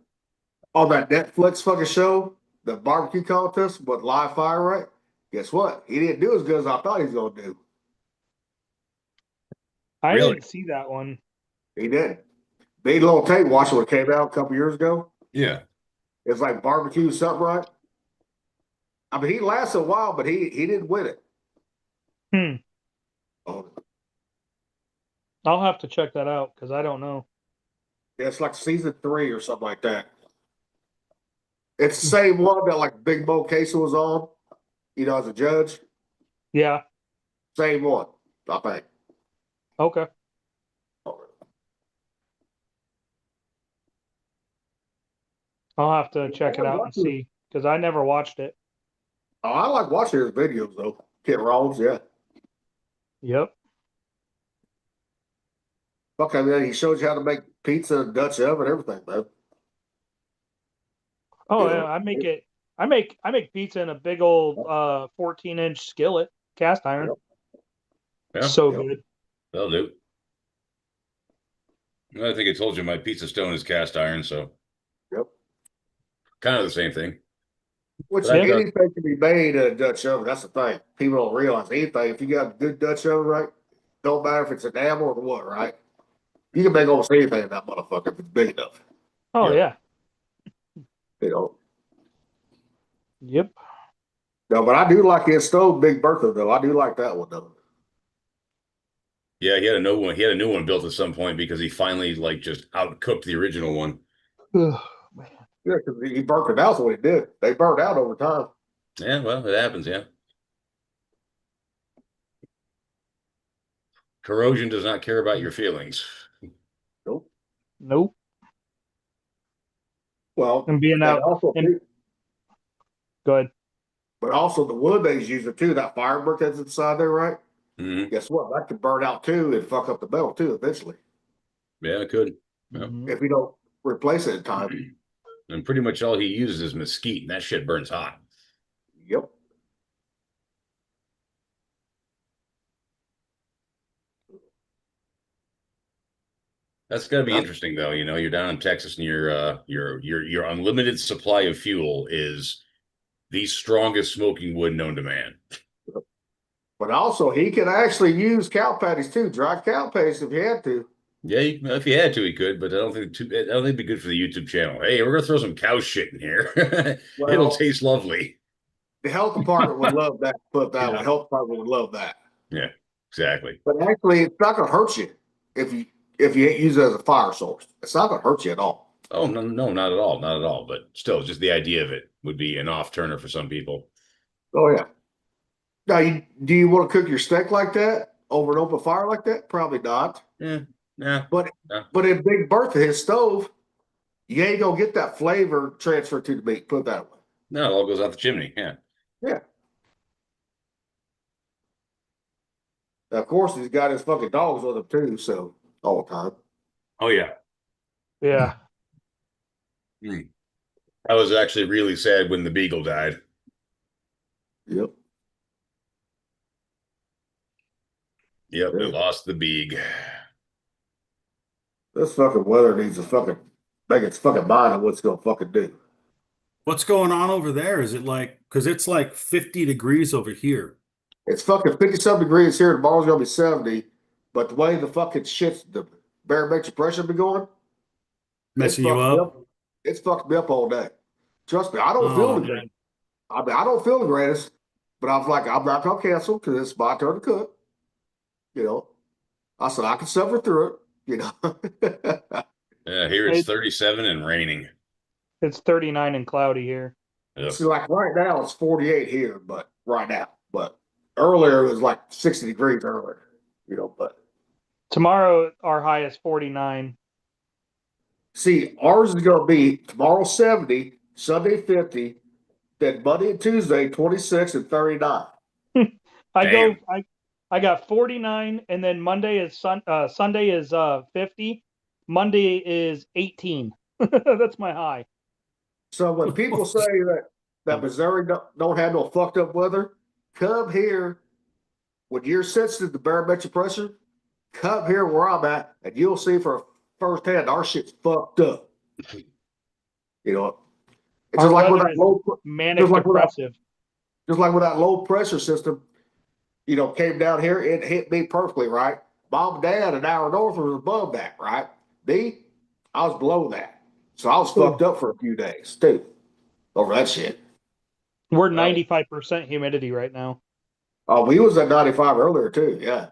on that Netflix fucking show, the barbecue contest with live fire, right? Guess what? He didn't do as good as I thought he was going to do. I Really? didn't see that one. He didn't. Big little tape watch when it came out a couple years ago. Yeah. It's like barbecue something, right? I mean, he lasted a while, but he didn't win it. Oh, I'll have to check that out because I don't know. yeah, it's like season 3 or something like that. It's the same one that like Big Bo Queso was on, as a judge. Yeah. Same one, I think. Okay. I'll have to check it out and see because I never watched it. Oh, I like watching his videos though. Kent Rollins, yeah. Yep. Okay, man, he shows you how to make pizza, Dutch oven, everything, man. Oh Yeah. yeah, I make pizza in a big old 14-inch skillet, cast iron. Yeah. So Yep. good. That'll do. I think I told you my pizza stone is cast iron, so Yep. kind of the same thing. Which Yeah. anything can be made in a Dutch oven. That's the thing. People don't realize anything. If you got a good Dutch oven, right? Don't matter if it's enamel or what, right? You can make almost anything in that motherfucker if it's big enough. Oh Yeah. yeah. Yep. No, but I do like his stove, Big Bertha, though. I do like that one, though. Yeah, he had a new one. He had a new one built at some point because he finally just outcooked the original one. Ugh, man. Yeah, because he burnt it out. That's what he did. They burned out over time. Yeah, well, it happens. Yeah, corrosion does not care about your feelings. Nope. Well, And being out. also, Go ahead. but also the wood they use it too. That fire brick that's inside there, right? Mm-hmm. Guess what? That could burn out too and fuck up the metal too eventually Yeah, it could. Yeah. Mhm. if you don't replace it in time. And pretty much all he uses is mesquite, and that shit burns hot. Yep. That's got to be Yeah. interesting, though. You're down in Texas, and your unlimited supply of fuel is the strongest smoking wood known to man. But also, he can actually use cow patties too, dry cow patties if he had to. Yeah, if he had to, he could, but I don't think it'd be good for the YouTube channel. Hey, we're gonna throw some cow shit in here. Well, It'll taste lovely. The health department would love that. Put that Yeah. way. Health department would love that. Yeah, exactly. But actually, it's not going to hurt you if you use it as a fire source. It's not going to hurt you at all. Oh no, no, not at all, not at all. But still, just the idea of it would be an off turner for some people. Oh yeah. Now, do you want to cook your steak like that over an open fire like that? Probably not. Yeah, yeah, But yeah. but in Big Bertha, his stove, you ain't gonna get that flavor transferred to the meat. Put it that way. No, it all goes out the chimney. Yeah. Yeah. Now, of course, he's got his fucking dogs with him too, so all the time. Oh yeah. Yeah. Mm. I was actually really sad when the beagle died. Yep. Yep, we Yeah. lost the beag. This fucking weather needs to fucking make its fucking mind on what's gonna fucking do. What's going on over there? Is it like, because it's like 50 degrees over here. It's fucking 50-something degrees here. Tomorrow's gonna be 70. But the way the fucking shit, the barometric pressure been going, Messing you fucked me up? It's fucked me up all day. Trust me, I don't feel Oh, the man. greatest. I mean, I don't feel the greatest, but I was like, I'm not gonna cancel because it's my turn to cook. You know, I said I can suffer through it. You know, Yeah, here it's It- 37 and raining. It's 39 and cloudy here. Ugh. see, like right now it's 48 here, but right now, but earlier it was like 60 degrees earlier. You know, but Tomorrow, our high is 49. see, ours is gonna be tomorrow 70, Sunday 50, then Monday and Tuesday 26 and 39. Damn. I got 49, and then Sunday is 50. Monday is 18. That's my high. So when people say that Missouri don't have no fucked up weather, come here when you're sensitive to barometric pressure. Come here where I'm at, and you'll see for firsthand our shit's fucked up. You know, it's Our just like with weather that is manic just like with that- depressive. just like with that low pressure system. You know, came down here, it hit me perfectly, right? Mom and Dad, an hour north was above that, right? Me, I was below that, so I was fucked up for a few days too over that shit. We're 95% humidity right now. Oh, we was at 95 earlier too. Yeah.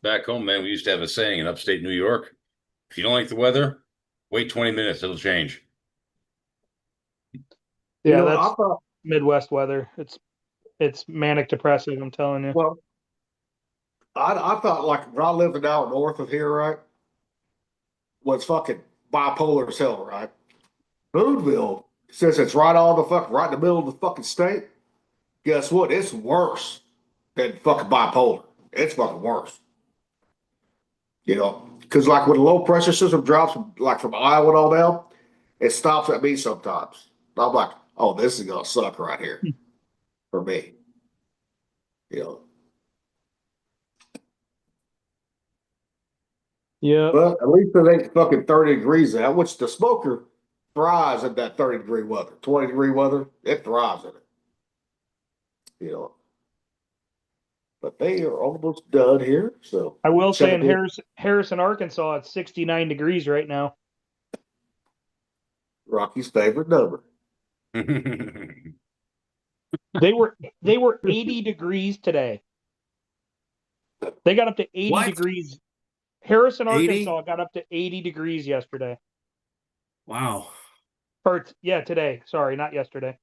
Back home, man, we used to have a saying in upstate New York: if you don't like the weather, wait 20 minutes, it'll change. You Yeah, know, that's I thought, Midwest weather. It's manic depressive, I'm telling you. well, I thought like when I lived an hour north of here, right, was fucking bipolar as hell, right? Boonville, since it's right in the middle of the fucking state, guess what? It's worse than fucking bipolar. It's fucking worse. You know, because like when the low pressure system drops from Iowa and all down, it stops at me sometimes. I'm like, oh, this is gonna suck right here for me. You know, Yeah. but at least it ain't fucking 30 degrees out, which the smoker thrives in that 30-degree weather, 20-degree weather. It thrives in it. You know, but they are almost done here. So I will say in Check it. Harrison, Arkansas, it's 69 degrees right now. Rocky's favorite number. They were 80 degrees today. They got up to 80 What? degrees. Harrison, 80? Arkansas got up to 80 degrees yesterday. Wow. Or yeah, today. Sorry, not yesterday.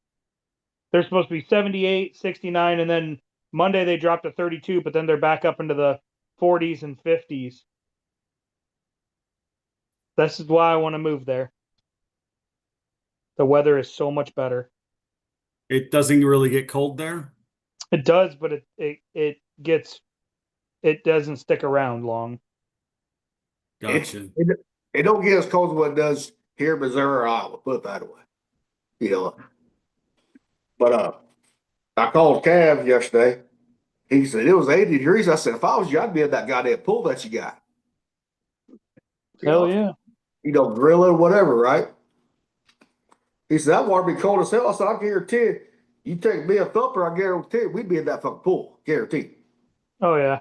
They're supposed to be 78, 69, and then Monday they dropped to 32, but then they're back up into the 40s and 50s. This is why I want to move there. The weather is so much better. It doesn't really get cold there? It does, but it doesn't stick around long. Gotcha. It don't get as cold as what it does here in Missouri or Iowa, put it that way. You know. But I called Cav yesterday. He said it was 80 degrees. I said, if I was you, I'd be in that goddamn pool that you got. You Hell know, yeah. You know, grilling, whatever, right? He said, that water be cold as hell. I said, I guarantee you take me a thumper, I guarantee we'd be in that fucking pool. Guaranteed. Oh yeah.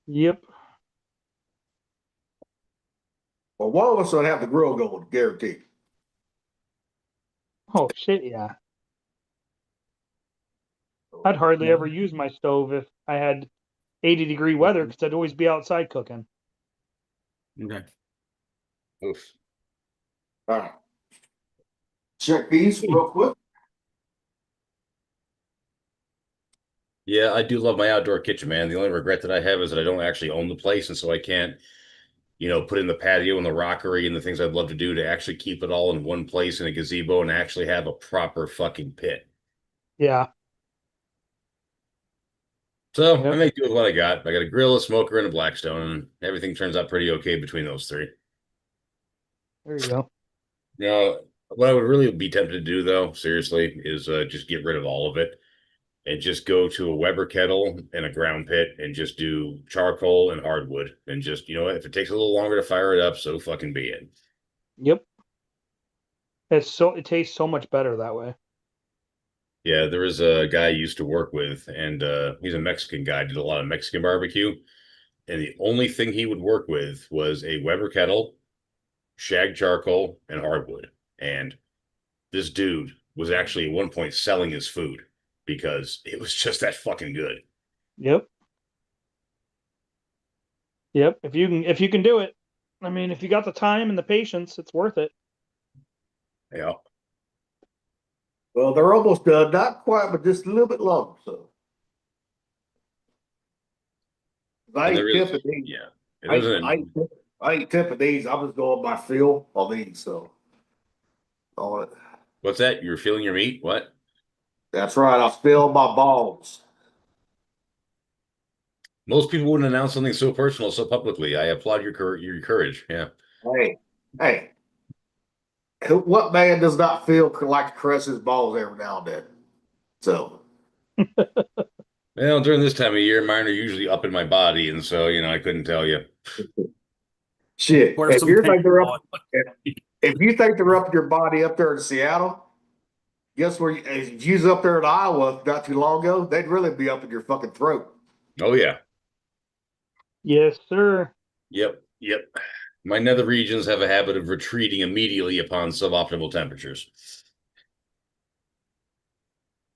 Yep. Well, one of us would have the grill going, guaranteed. Oh shit, yeah. I'd hardly ever use my stove if I had 80-degree weather because I'd always be outside cooking. Okay. Oof. All right. Check these real quick. Yeah, I do love my outdoor kitchen, man. The only regret that I have is that I don't actually own the place, and so I can't, put in the patio and the rockery and the things I'd love to do to actually keep it all in one place in a gazebo and actually have a proper fucking pit. Yeah. So I Yep. make do with what I got. I got a grill, a smoker, and a Blackstone, and everything turns out pretty okay between those three. There you go. What I would really be tempted to do, though, seriously, is just get rid of all of it and just go to a Weber kettle and a ground pit and just do charcoal and hardwood and just, if it takes a little longer to fire it up, so fucking be it. Yep. It tastes so much better that way. Yeah, there was a guy I used to work with, and he's a Mexican guy, did a lot of Mexican barbecue. And the only thing he would work with was a Weber kettle, shag charcoal, and hardwood. And this dude was actually at one point selling his food because it was just that fucking good. Yep. Yep. If you can do it. I mean, if you got the time and the patience, it's worth it. Yeah. Well, they're almost done. Not quite, but just a little bit longer. So I And ain't there is, tipping these. yeah. It isn't. I ain't tipping these. I'm just going by feel on these. So on it. What's that? You're feeling your meat? What? That's right. I feel my balls. Most people wouldn't announce something so personal so publicly. I applaud your courage. Yeah. Hey. What man does not feel like to caress his balls every now and then? So Well, during this time of year, mine are usually up in my body, and so I couldn't tell you. shit. Where's some If you think they're up your body up there in Seattle, guess where? If you was up there in Iowa not too long ago, they'd really be up in your fucking throat. Oh yeah. Yes, sir. Yep. My nether regions have a habit of retreating immediately upon suboptimal temperatures.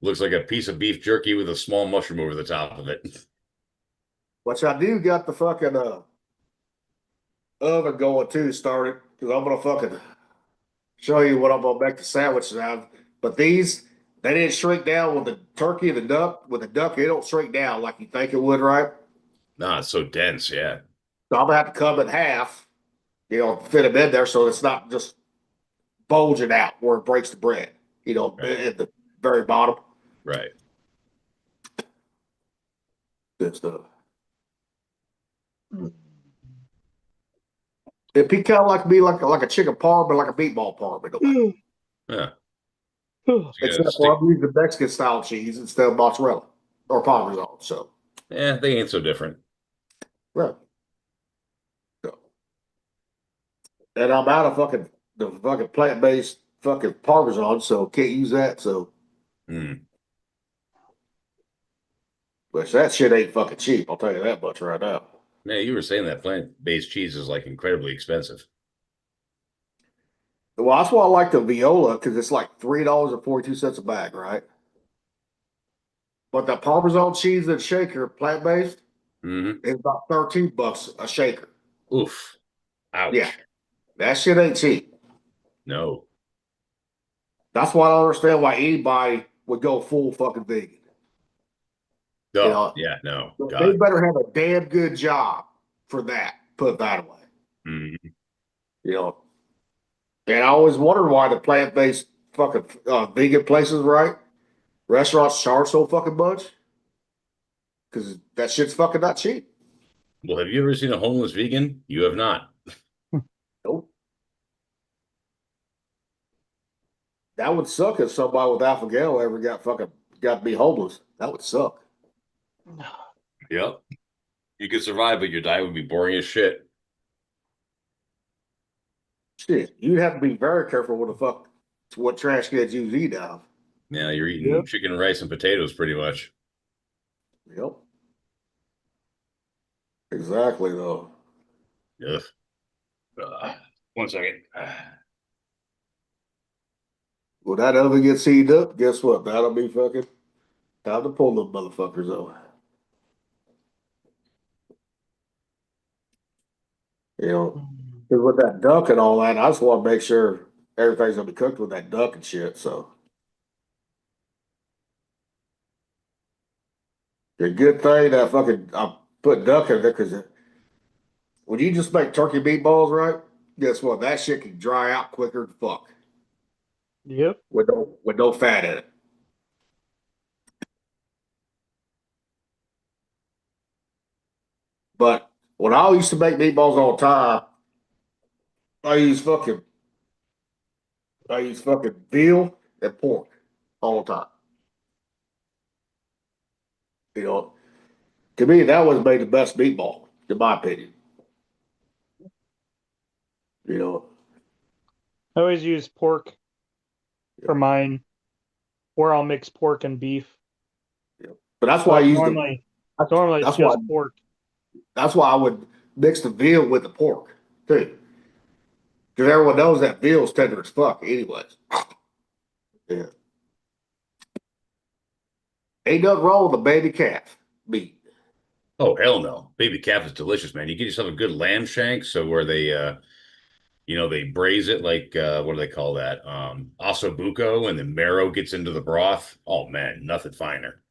Looks like a piece of beef jerky with a small mushroom over the top of it. Which I do got the fucking oven going too started because I'm gonna fucking show you what I'm gonna make the sandwiches out of. But these they didn't shrink down with the turkey and the duck. With the duck, it don't shrink down like you think it would, right? Nah, it's so dense. Yeah. So I'm gonna have to cut them in half, fit them in there so it's not just bulging out where it breaks the bread, Right. at the very bottom. Right. Good stuff. It'd be kind of like a chicken parm, but like a meatball parm. Yeah. So Except for I'm using Mexican style cheese instead of mozzarella or Parmesan. So, yeah, they ain't so different. right. So, and I'm out of the fucking plant based fucking Parmesan, so can't use that. So, which that shit ain't fucking cheap. I'll tell you that much right now. Man, you were saying that plant-based cheese is like incredibly expensive. Well, that's why I like the Viola because it's like $3.42 a bag, right? But the Parmesan cheese and shaker, plant based, is about $13 a shaker. Oof. Ouch. Yeah, that shit ain't cheap. No. That's why I don't understand why anybody would go full fucking vegan. Oh, yeah, no. They God. better have a damn good job for that. Put it that way. And I always wondered why the plant based fucking vegan places, right? Restaurants charge so fucking much because that shit's fucking not cheap. Well, have you ever seen a homeless vegan? You have not. Nope. That would suck if somebody with alpha-gal ever got to be homeless. That would suck. Yep. You could survive, but your diet would be boring as shit. Shit, you'd have to be very careful what trash cans you eat out of. Yeah, you're eating chicken, rice, and potatoes pretty much. Yep. Exactly, though. Ugh. 1 second. When that oven gets heated up, guess what? That'll be fucking time to pull them motherfuckers over. Because with that duck and all that, I just want to make sure everything's gonna be cooked with that duck and shit. So the good thing that I put duck in there because when you just make turkey meatballs, right? Guess what? That shit can dry out quicker than fuck Yep. with no fat in it. But when I used to make meatballs all the time, I use fucking veal and pork all the time. You know, to me, that was made the best meatball, in my opinion. You know, I always use pork for mine, or I'll mix pork and beef. but that's why I But use normally it's that's why just pork. that's why I would mix the veal with the pork too, because everyone knows that veal's tender as fuck, anyways. Yeah, ain't nothing wrong with a baby calf meat. Oh hell no. Baby calf is delicious, man. You get yourself a good lamb shank, so where they they braise it like what do they call that? Osso buco, and the marrow gets into the broth. Oh man, nothing finer.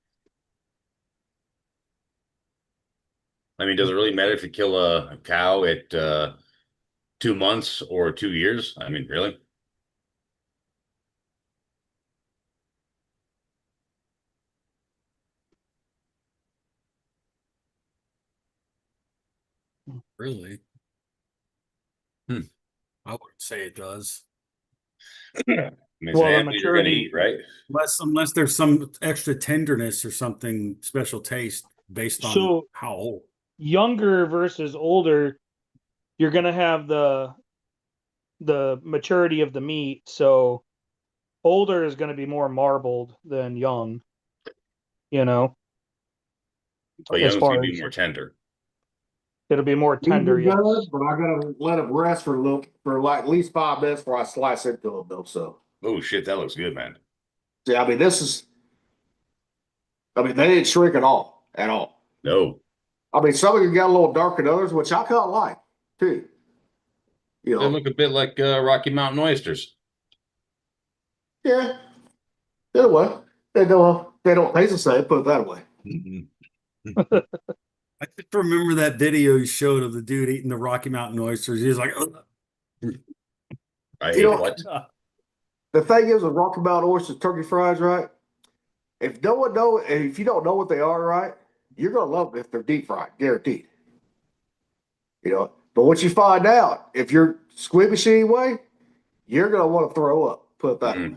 I mean, does it really matter if you kill a cow at 2 months or 2 years? I mean, really? Really? Hmm. I wouldn't say it does. I mean, it's Well, an the animal you're gonna maturity. eat, right? Unless there's some extra tenderness or something special taste based on So how old. younger versus older, you're gonna have the maturity of the meat. So older is gonna be more marbled than young. You know, But as young is gonna far be as more tender. it'll be more tender. Usually Yes. good, but I gotta let it rest for like at least 5 minutes before I slice into them though. So Oh shit, that looks good, man. see, they didn't shrink at all. No, I mean, some of them got a little darker than others, which I kind of like too. You they know, look a bit like Rocky Mountain oysters. yeah, in a way, they don't taste the same. Put it that way. I just remember that video you showed of the dude eating the Rocky Mountain oysters. He was like, "Ugh." I You hate know, what? the thing is with Rocky Mountain oysters, turkey fries, right? If you don't know what they are, right, you're gonna love them if they're deep fried, guaranteed. You know, but once you find out if you're squid machine way, you're gonna want to throw up. Put it that way.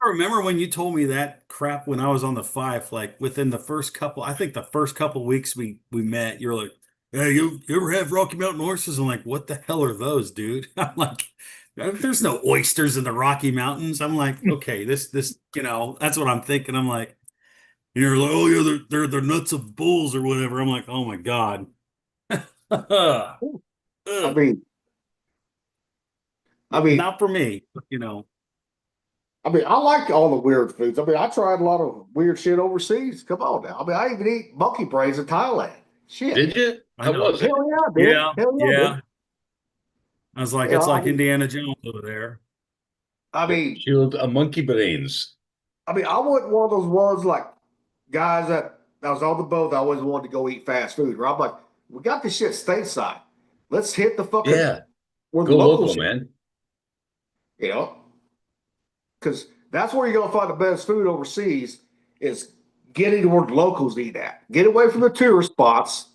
I remember when you told me that crap when I was on the five, like within the first couple, I think the first couple weeks we met, you're like, "Hey, you ever have Rocky Mountain oysters?" I'm like, "What the hell are those, dude?" I'm like, "There's no oysters in the Rocky Mountains." I'm like, "Okay, this, that's what I'm thinking." I'm like, and you're like, "Oh yeah, they're the nuts of bulls or whatever." I'm like, "Oh my God." I mean, I mean, Not for me, I like all the weird foods. I mean, I tried a lot of weird shit overseas. Come on now. I mean, I even eat monkey brains in Thailand. Shit. Did you? I How know. was it? Hell yeah, I did. Yeah, Hell yeah, I did. yeah. I was like, You it's know, like Indiana Jones over there. I mean, Shield a monkey brains. I wasn't one of those ones like guys that was on the boat that always wanted to go eat fast food. Where I'm like, we got this shit stateside. Let's hit the fucking Yeah, where the go local local, shit, man. you know, because that's where you're gonna find the best food overseas is getting to where the locals eat at. Get away from the tourist spots.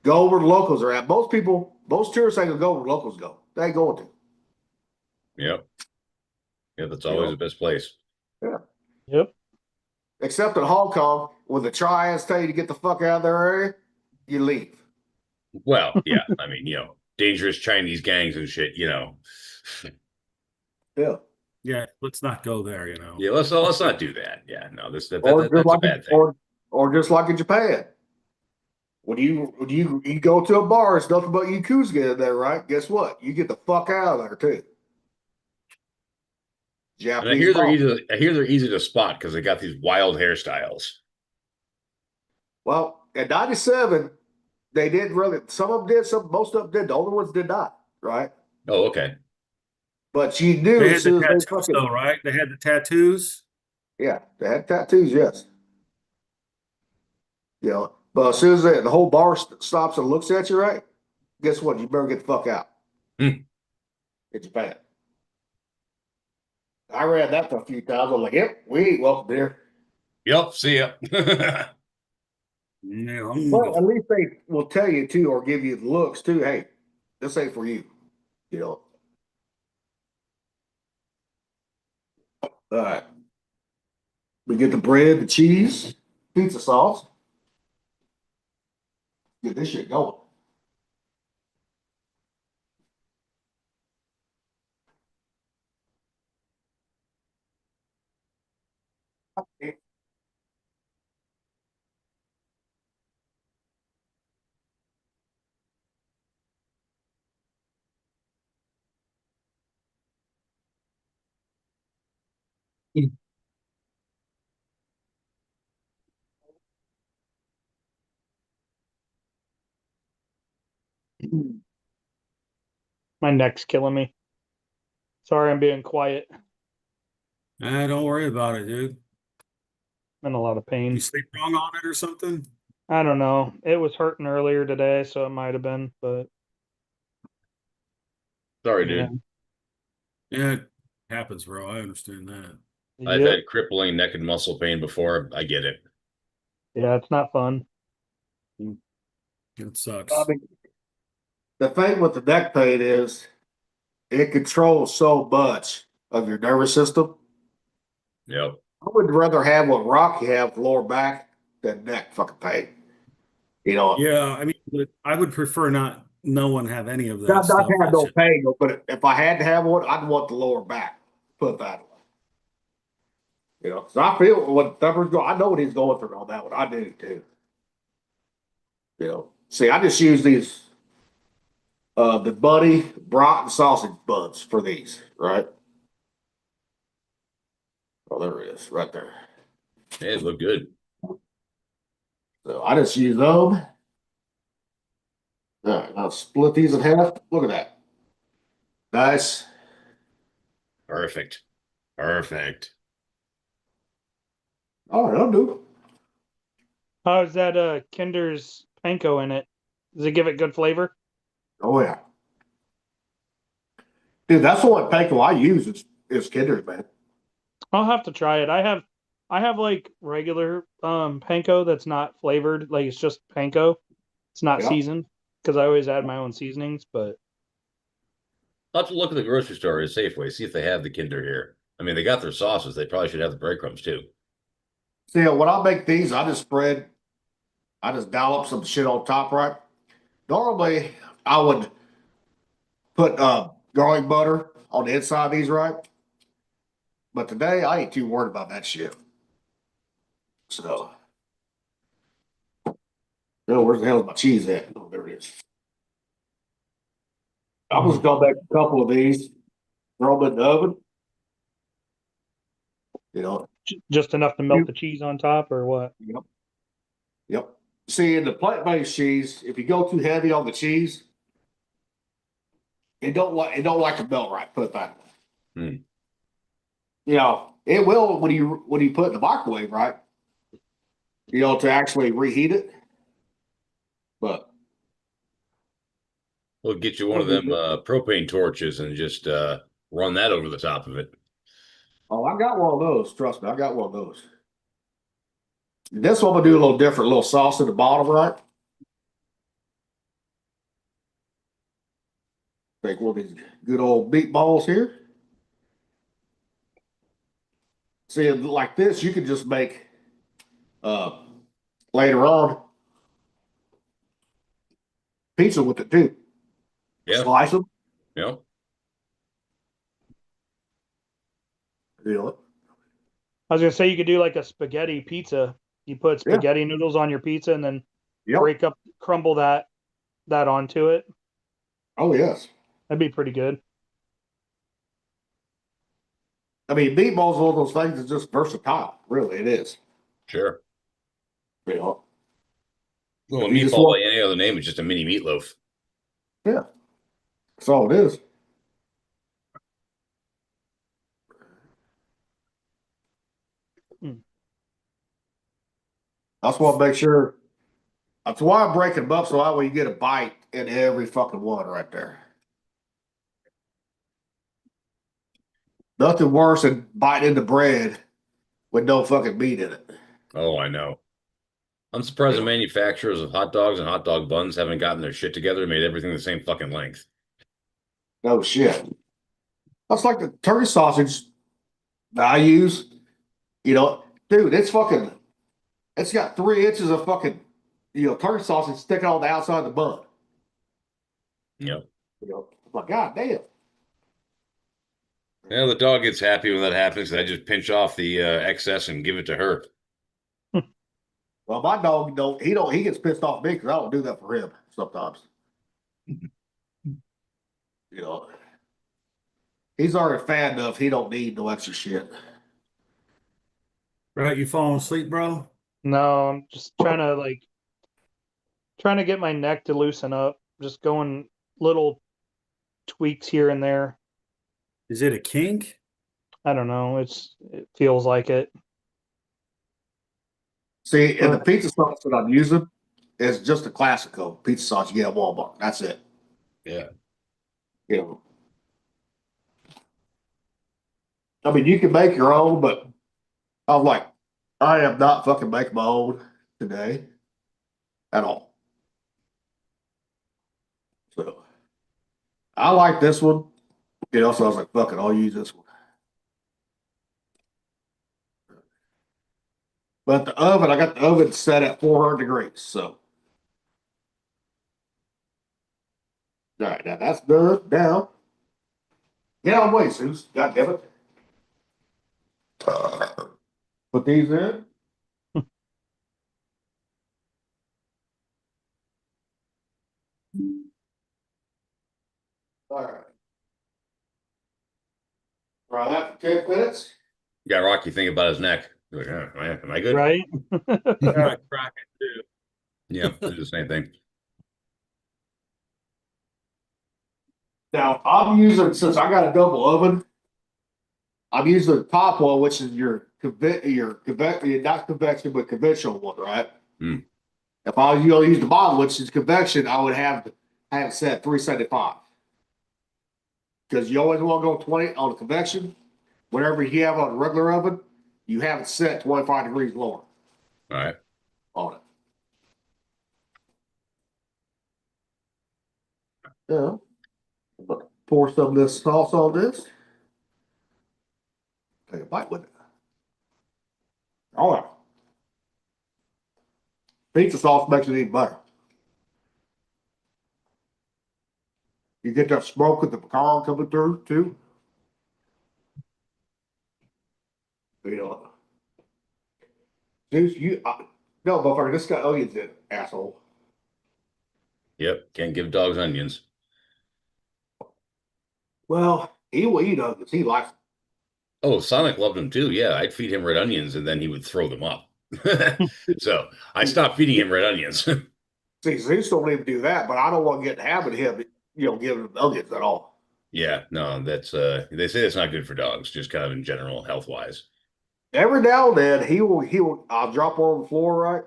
Go where the locals are at. Most tourists ain't gonna go where the locals go. They ain't going to. Yep. Yeah, that's You always know, the best place. yeah. Yep. Except in Hong Kong, when the triads tell you to get the fuck out of their area, you leave. Well, yeah. I mean, dangerous Chinese gangs and shit. Yeah. Yeah, let's not go there, Yeah, let's not do that. Yeah, no, Or just that's a like bad thing. or just like in Japan. When you go to a bar, it's nothing but yakuza in there, right? Guess what? You get the fuck out of there too. And I Japanese hear they're bar. easy. I hear they're easy to spot because they got these wild hairstyles. Well, in '97, they didn't really. Some of them did. Most of them did. The older ones did not. Right? Oh, okay. But you knew They as had the soon as they tattoos fucking, though, right? They had the tattoos. yeah, they had tattoos, yes. You know, but as soon as the whole bar stops and looks at you, right? Guess what? You better get the fuck out. Hmm. It's bad. I read that a few times. I'm like, yep, we ain't welcome here. Yep. See ya. Yeah, I'm gonna Well, go. at least they will tell you too, or give you the looks too. Hey, this ain't for you. You know. All right. We get the bread, the cheese, pizza sauce. Get this shit going. My neck's killing me. Sorry, I'm being quiet. Don't worry about it, dude. I'm in a lot of You pain. sleep wrong on it or something? I don't know. It was hurting earlier today, so it might have been, but Sorry, yeah. dude. Yeah, it happens, bro. I understand that. I've Yep. had crippling neck and muscle pain before. I get it. Yeah, it's not fun. It I sucks. mean, the thing with the neck pain is it controls so much of your nervous system. Yep. I would rather have what Rocky have lower back than neck fucking pain. You know, Yeah, I mean, but I would prefer not no one have any of that not stuff. have It's no just, pain, but if I had to have one, I'd want the lower back. Put it that way. You know, so I feel what Thumper's going. I know what he's going through on that one. I do too. You know, see, I just use these the Buddy brat and sausage buns for these, right? Oh, there it is, right there. Hey, it looked good. So I just use them. All right, I'll split these in half. Look at that. Nice. Perfect. Perfect. All right, I'll do it. How's that Kinder's panko in it? Does it give it good flavor? Oh yeah, dude, that's the only panko I use is Kinder's, man. I'll have to try it. I have like regular panko that's not flavored, like it's just panko. It's not Yeah. seasoned because I always add my own seasonings, but I'll have to look at the grocery store or Safeway, see if they have the Kinder here. I mean, they got their sauces. They probably should have the breadcrumbs too. See, when I make these, I just dollop some shit on top, right? Normally, I would put garlic butter on the inside of these, right? But today, I ain't too worried about that shit. So, oh, where's the hell is my cheese at? Oh, there it is. I'm just gonna make a couple of these, throw them in the oven. You know, just enough to melt the cheese on top or what? yep, yep. See, in the plant-based cheese, if you go too heavy on the cheese, it don't like to melt right. Put it that way. Hmm. You know, it will when you put it in the microwave, right? You know, to actually reheat it. But We'll get you one of them propane torches and just run that over the top of it. oh, I got one of those. Trust me, I got one of those. This one I'm gonna do a little different, a little sauce at the bottom, right? Take one of these good old meatballs here. See, like this, you could just make uh later on pizza with it too. Yeah. Slice them, Yeah. you know. I was gonna say you could do like a spaghetti pizza. You put Yeah. spaghetti noodles on your pizza and then Yep. crumble that onto it. Oh yes. That'd be pretty good. I mean, meatballs, one of those things is just versatile. Really, it is. Sure. You know, Well, a if you just meatball by want, any other name is just a mini meatloaf. yeah, that's all it is. That's why I make sure. That's why I'm breaking them up so that way you get a bite in every fucking one right there. Nothing worse than biting into bread with no fucking meat in it. Oh, I know. I'm surprised the manufacturers of hot dogs and hot dog buns haven't gotten their shit together and made everything the same fucking length. No shit. That's like the turkey sausage that I use. You know, dude, it's got 3 inches of fucking, turkey sausage sticking on the outside of the bun. Yep. I'm like, God damn. Yeah, the dog gets happy when that happens. I just pinch off the excess and give it to her. Well, my dog he gets pissed off at me because I don't do that for him sometimes. He's already fat enough. He don't need no extra shit. Right, you falling asleep, bro? No, I'm just trying to get my neck to loosen up. Just going little tweaks here and there. Is it a kink? I don't know. It feels like it. See, and the pizza sauce that I'm using is just a classical pizza sauce you get at Walmart. That's it. Yeah. I mean, you can make your own, but I'm like, I am not fucking making my own today at all. So I like this one, so I was like, fuck it, I'll use this one. But I got the oven set at 400 degrees. So, all right, now that's done. Now, get out of the way, Zeus. God damn it. Put these in. All right. Try that for 10 minutes. Got Rocky thinking about his neck. Like, am I good? Right? Yeah, crack it too. Yeah, do the same thing. Now, I'm using, since I got a double oven, I'm using the top one, which is your not convection, but conventional one, right? Mm. If I was going to use the bottom, which is convection, I would have it set at 375. Because you always want to go 20 on the convection. Whatever you have on the regular oven, you have it set 25 degrees lower. All right. On it. Yeah. Pour some of this sauce on this. Take a bite with it. Oh, yeah. Pizza sauce makes it even better. You get that smoke with the pecan coming through too. Zeus, no, motherfucker, this got onions in it, asshole. Yep. Can't give dogs onions. Well, he will eat onions. He likes them. Oh, Sonic loved them too. Yeah, I'd feed him red onions and then he would throw them up. So I stopped feeding him red onions. See, Zeus don't even do that, but I don't want to get in the habit of him, giving him onions at all. Yeah, no, that's they say it's not good for dogs, just kind of in general, health wise. Every now and then he will I'll drop her on the floor, right?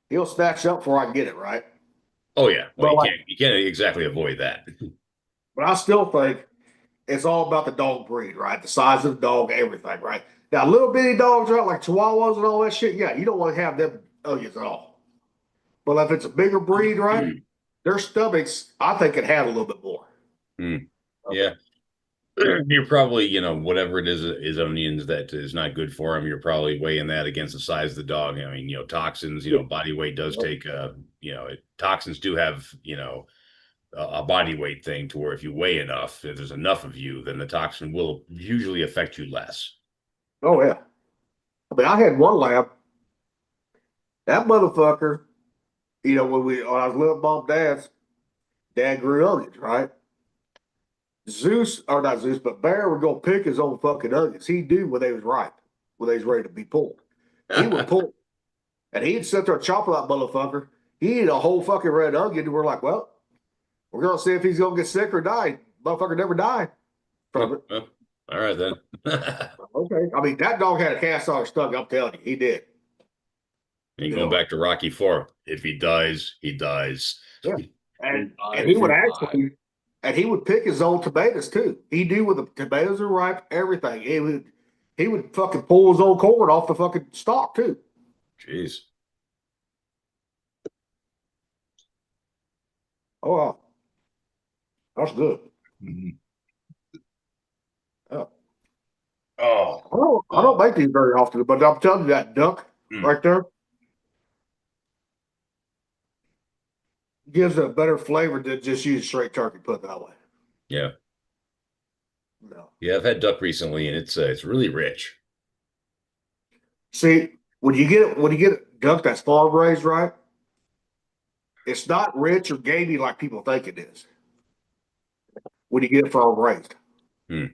He'll snatch up before I can get it, right? Oh yeah. Well, But you can't exactly avoid that. But I still think it's all about the dog breed, right? The size of the dog, everything, right? Now, little bitty dogs, right, like Chihuahuas and all that shit, yeah, you don't want to have them onions at all. But if it's a bigger breed, right, their stomachs, I think, can handle a little bit more. Yeah. You're probably, whatever it is onions that is not good for them, you're probably weighing that against the size of the dog. I mean, toxins, body weight does take, toxins do have, a body weight thing to where if you weigh enough, if there's enough of you, then the toxin will usually affect you less. Oh, yeah. I mean, I had one lab. That motherfucker, when I was little mom, dad grew onions, right? Not Zeus, but Bear would go pick his own fucking onions. He'd do when they was ripe, when they was ready to be pulled. He would pull, and he'd sit there chopping that motherfucker. He ate a whole fucking red onion, and we're like, well, we're gonna see if he's gonna get sick or die. Motherfucker never died from it. All right then. Okay. I mean, that dog had a cast on his stomach. I'm telling you, he did. And You going know, back to Rocky Four, if he dies, he dies. yeah. And If he would you actually, and he would pick his own tomatoes too. He knew when the tomatoes are ripe, everything. He would fucking pull his own corn off the fucking stalk too. Jeez. Oh, wow. That's good. Mhm. Yeah. Oh. I don't make these very often, but I'm telling you that duck Mm. right there gives it a better flavor than just use straight turkey. Put it that way. Yeah. No. Yeah, I've had duck recently, and it's really rich. See, when you get duck that's farm raised, right? It's not rich or gamey like people think it is. When you get it farm raised, Hmm.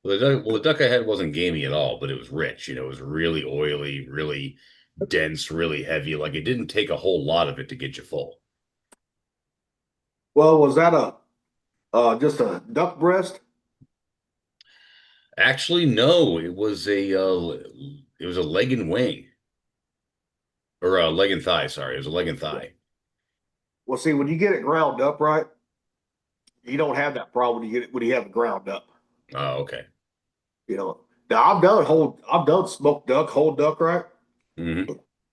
Well, the duck I had wasn't gamey at all, but it was rich. It was really oily, really dense, really heavy. Like it didn't take a whole lot of it to get you full. well, was that a just a duck breast? Actually, no, it was a leg and wing or a leg and thigh. Sorry, it was a leg and thigh. Well, see, when you get it ground up, right, you don't have that problem when you have it ground up. Oh, okay. You know, now I've done smoked duck, whole duck, right? Hmm.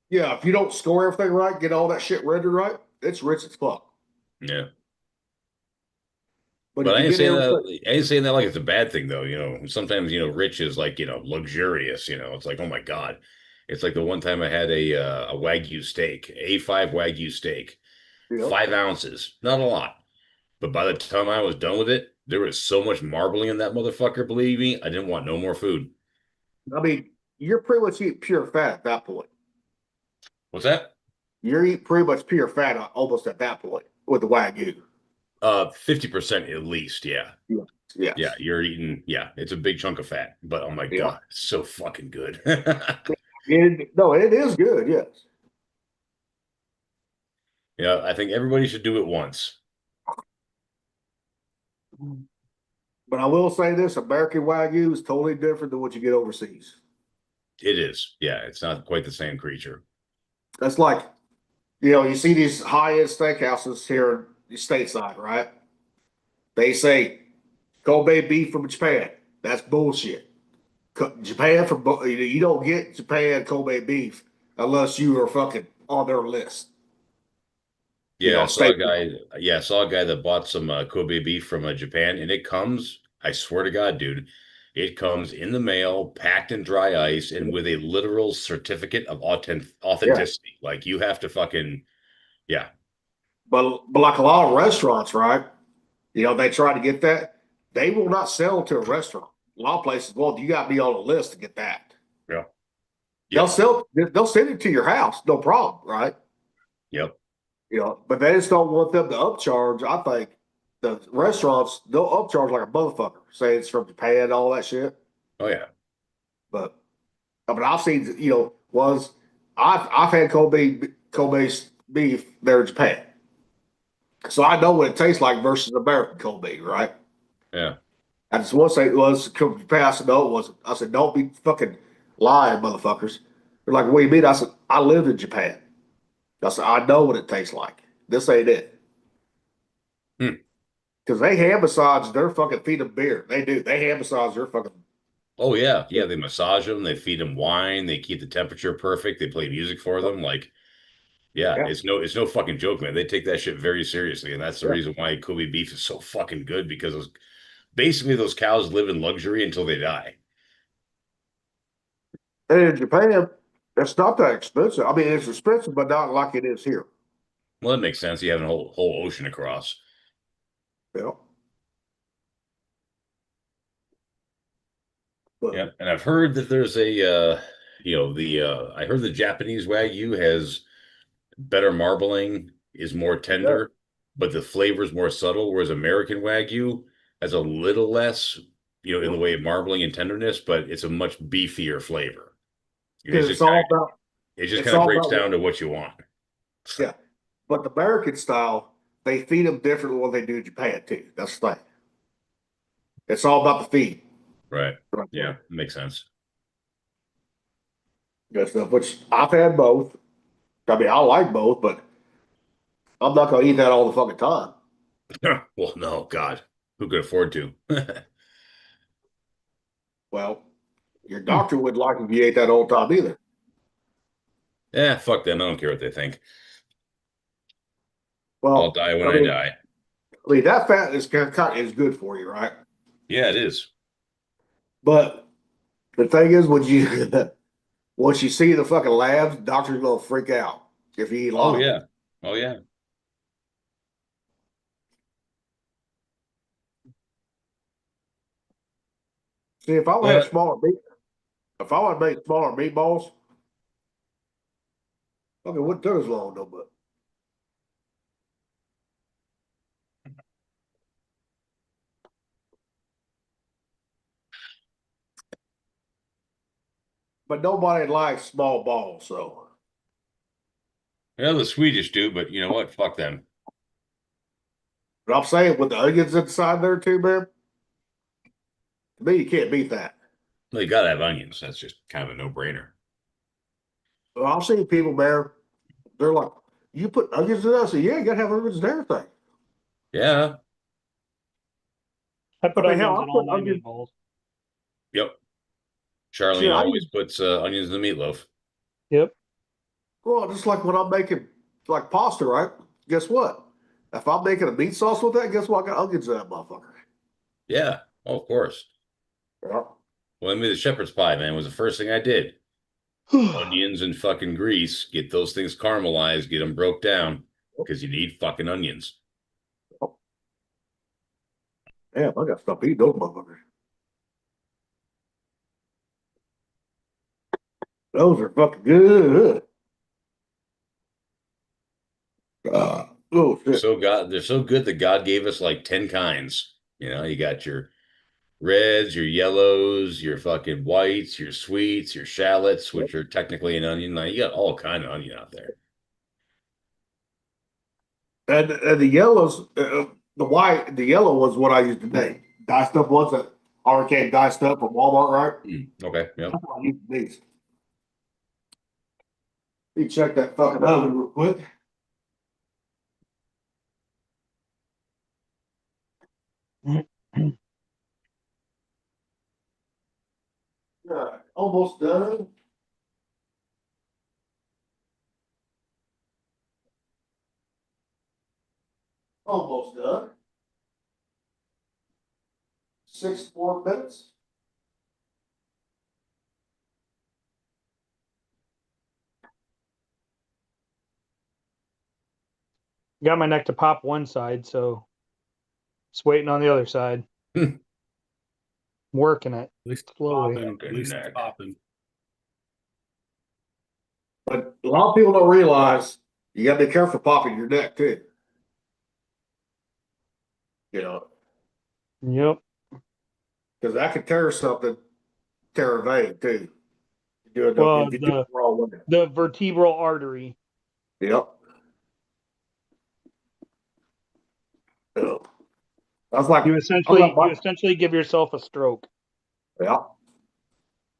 Yeah, if you don't score everything right, get all that shit rendered right, it's rich as fuck. Yeah. But But if I you ain't get saying that. everything, I ain't saying that like it's a bad thing, though. Sometimes rich is like luxurious. It's like, oh my God. It's like the one time I had a Wagyu steak, A5 Wagyu steak, you know, 5 ounces, not a lot. But by the time I was done with it, there was so much marbling in that motherfucker. Believe me, I didn't want no more food. I mean, you're pretty much eating pure fat at that point. What's that? You're eating pretty much pure fat almost at that point with the Wagyu. 50% at least. Yeah. Yeah. Yeah. Yes. You're eating. Yeah. It's a big chunk of fat. But oh my Yeah. God, it's so fucking good. No, it is good. Yes. Yeah. I think everybody should do it once. But I will say this: American Wagyu is totally different than what you get overseas. It is. Yeah. It's not quite the same creature. That's like, you see these high-end steakhouses here stateside, right? They say Kobe beef from Japan. That's bullshit. Japan you don't get Japan Kobe beef unless you are fucking on their list. Yeah, I saw a State. guy. Yeah, I saw a guy that bought some Kobe beef from Japan, and it comes. I swear to God, dude, it comes in the mail, packed in dry ice, and with a literal certificate of Yeah, authenticity. Like you have to fucking, yeah, but like a lot of restaurants, right? They try to get that. They will not sell to a restaurant. A lot of places, well, you got to be on a list to get that. yeah, They'll yep, sell. They'll send it to your house, no problem, right? yep, But they just don't want them to upcharge. I think the restaurants they'll upcharge like a motherfucker, say it's from Japan, all that shit. oh yeah, But I've seen, I've had Kobe's beef there in Japan, so I know what it tastes like versus American Kobe, right? yeah, I just want to say it was from Japan. I said no, it wasn't. I said don't be fucking lying, motherfuckers. They're like, what do you mean? I said I lived in Japan. I said I know what it tastes like. This ain't it. hmm. Because they hand massage their fucking feet of beer. They do. They hand massage their fucking. Oh yeah, yeah. They massage them, they feed them wine, they keep the temperature perfect, they play music for them. Like, yeah, Yeah, it's no fucking joke, man. They take that shit very seriously, and that's the yeah. reason why Kobe beef is so fucking good because basically those cows live in luxury until they die. And in Japan, it's not that expensive. I mean, it's expensive, but not like it is here. Well, that makes sense. You have a whole ocean across. You know. But Yeah, and I've heard that there's I heard the Japanese Wagyu has better marbling, is more yeah, tender, but the flavor is more subtle, whereas American Wagyu has a little less, in yeah. the way of marbling and tenderness, but it's a much beefier flavor. And Because it just it's kind of all breaks about down to what you want. yeah. But the American style, they feed them different than what they do in Japan too. That's the thing. It's all about the feed. Right. Yeah, makes sense. Good stuff, which I've had both. I mean, I like both, but I'm not gonna eat that all the fucking time. Well, no, God, who could afford to? Well, your doctor would like if you ate that all the time either. Yeah, fuck them. I don't care what they think. I'll Well, die when I I mean, die. that fat is kind of is good for you, right? Yeah, it is. But the thing is, when you once you see the fucking labs, doctor's gonna freak out if you eat a lot Oh of yeah. it. Oh yeah. See, if I would have But smaller meat, if I would make smaller meatballs, okay, wouldn't take as long though. But nobody likes small balls, so. yeah, the Swedish do, but you know what? Fuck them. But I'm saying with the onions inside there too, man. To me, you can't beat that. Well, you gotta have onions. That's just kind of a no-brainer. Well, I've seen people, man. They're like, "You put onions in that?" I say, "Yeah, you gotta have onions in everything." Yeah. I put I mean, hell, onions I in all put my onions. meatballs. Yep. Shit, Charlene I always puts onions in the meatloaf. Yep. well, just like when I'm making like pasta, right? Guess what? If I'm making a meat sauce with that, guess what? I got onions in that motherfucker. Yeah. Oh, of course. Yeah. When I made the shepherd's pie, man, was the first thing I did. Onions and fucking grease. Get those things caramelized. Get them broke down because you need fucking onions. Damn, I got to stop eating those motherfuckers. Those are fucking good. Oh shit. They're so good that God gave us like 10 kinds. You know, you got your reds, your yellows, your fucking whites, your sweets, your shallots, which are technically an onion. Now you got all kind of onion out there. And the yellows, the yellow was what I used today. Diced up ones that already came diced up from Walmart, right? Okay, yep. That's what I used these. Let me check that fucking oven real quick. Almost done. Almost done. 6 more minutes. Got my neck to pop one side, so it's waiting on the other side. Hmm. Working it At least it's slowly. popping. At least it's popping. But a lot of people don't realize you gotta be careful popping your neck too. You know, Yep. because that could tear something, tear a vein too. Well, If you do it the wrong way. The vertebral artery. Yep. Yeah. That's like You my- essentially give yourself a stroke. yeah.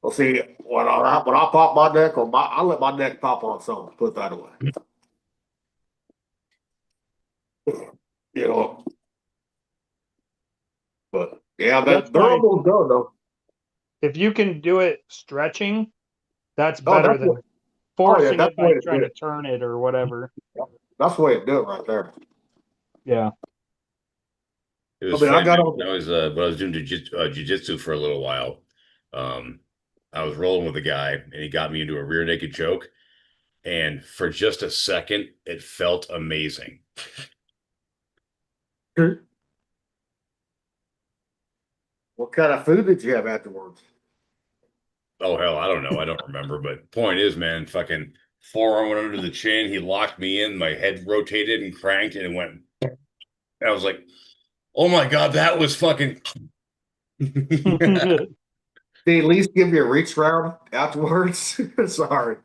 Well, see, when I pop my neck I let my neck pop on something. Put it that away. You know, but yeah, That's they're why almost done though. if you can do it stretching, that's Oh, better that's than what, forcing that's it the way by to trying do to it. turn it or whatever. That's the way to do it right there. Yeah. It was I mean, I funny, got man. on. When I was doing jujitsu for a little while. I was rolling with a guy, and he got me into a rear naked choke. And for just a second, it felt amazing. What kind of food did you have afterwards? Oh hell, I don't know. I don't remember. But point is, man, fucking forearm went under the chin. He locked me in. My head rotated and cranked, and it went. I was like, "Oh my god, that was fucking." Did they at least give you a reach round afterwards? Sorry.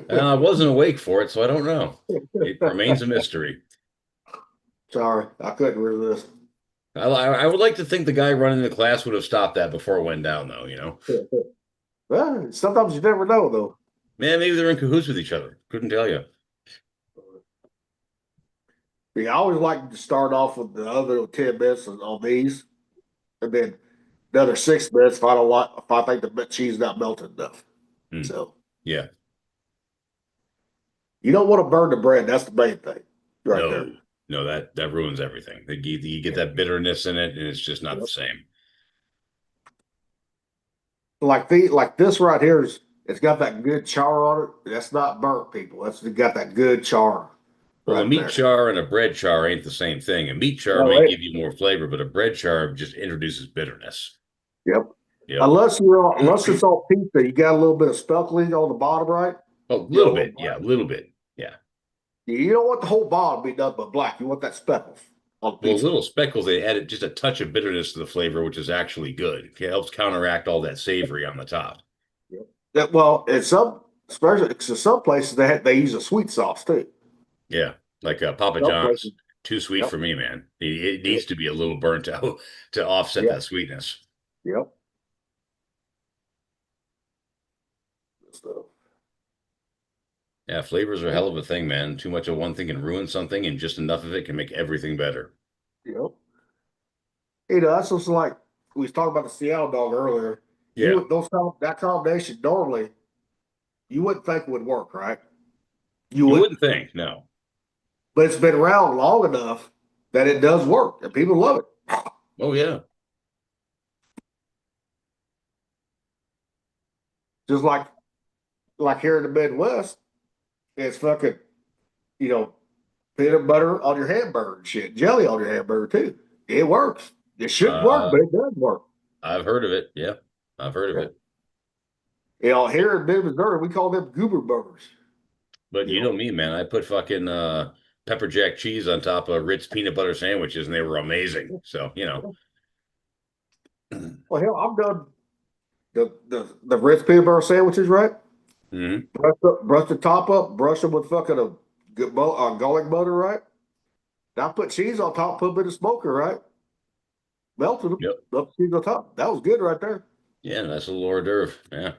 I wasn't awake for it, so I don't know. It remains a mystery. Sorry, I couldn't resist. I would like to think the guy running the class would have stopped that before it went down, though. Well, sometimes you never know, though. Man, maybe they're in cahoots with each other. Couldn't tell you. Yeah, I always like to start off with the other 10 minutes on these, and then another 6 minutes if I think the cheese is not melted enough. Hmm. So Yeah. you don't want to burn the bread. That's the main thing, right No, there. no, that ruins everything. You get that bitterness in it, and it's just not the same. Like this right here it's got that good char on it. That's not burnt, people. That's got that good char. Well, a Right meat there. char and a bread char ain't the same thing. A meat char No, may it- give you more flavor, but a bread char just introduces bitterness. Yep. Yep. Unless it's on pizza, you got a little bit of speckling on the bottom, right? A little bit. Yeah, a little bit. Yeah. You don't want the whole bottom to be nothing but black. You want that speckles on Well, pizza. little speckles, they added just a touch of bitterness to the flavor, which is actually good. It helps counteract all that savory on the top. Well, in especially some places they use a sweet sauce too. Yeah. Like Papa Some John's, places, too sweet yep, for me, man. It yep, needs to be a little burnt out to offset yep, that sweetness. yep. Good stuff. Yeah, flavors are a hell of a thing, man. Too much of one thing can ruin something, and just enough of it can make everything better. Yep. That's just like we was talking about the Seattle dog earlier. Yeah. That combination normally you wouldn't think would work, right? You You would, wouldn't think, no. but it's been around long enough that it does work and people love it. Oh, yeah. Just like here in the Midwest, it's fucking, you know, peanut butter on your hamburger and shit, jelly on your hamburger too. It works. It shouldn't work, but it does work. I've heard of it. Yeah, I've heard of it. Here in Missouri, we call them goober burgers. But you know me, man. I put fucking pepper jack cheese on top of Ritz peanut butter sandwiches, and they were amazing. So, Well, hell, I've done the Ritz peanut butter sandwiches, right? Mhm. Brush the top up, brush them with fucking a good garlic butter, right? Now put cheese on top, put a bit of smoker, right? Melted them, Yep. up cheese on top. That was good right there. Yeah, that's a little hors d'oeuvre. Yeah.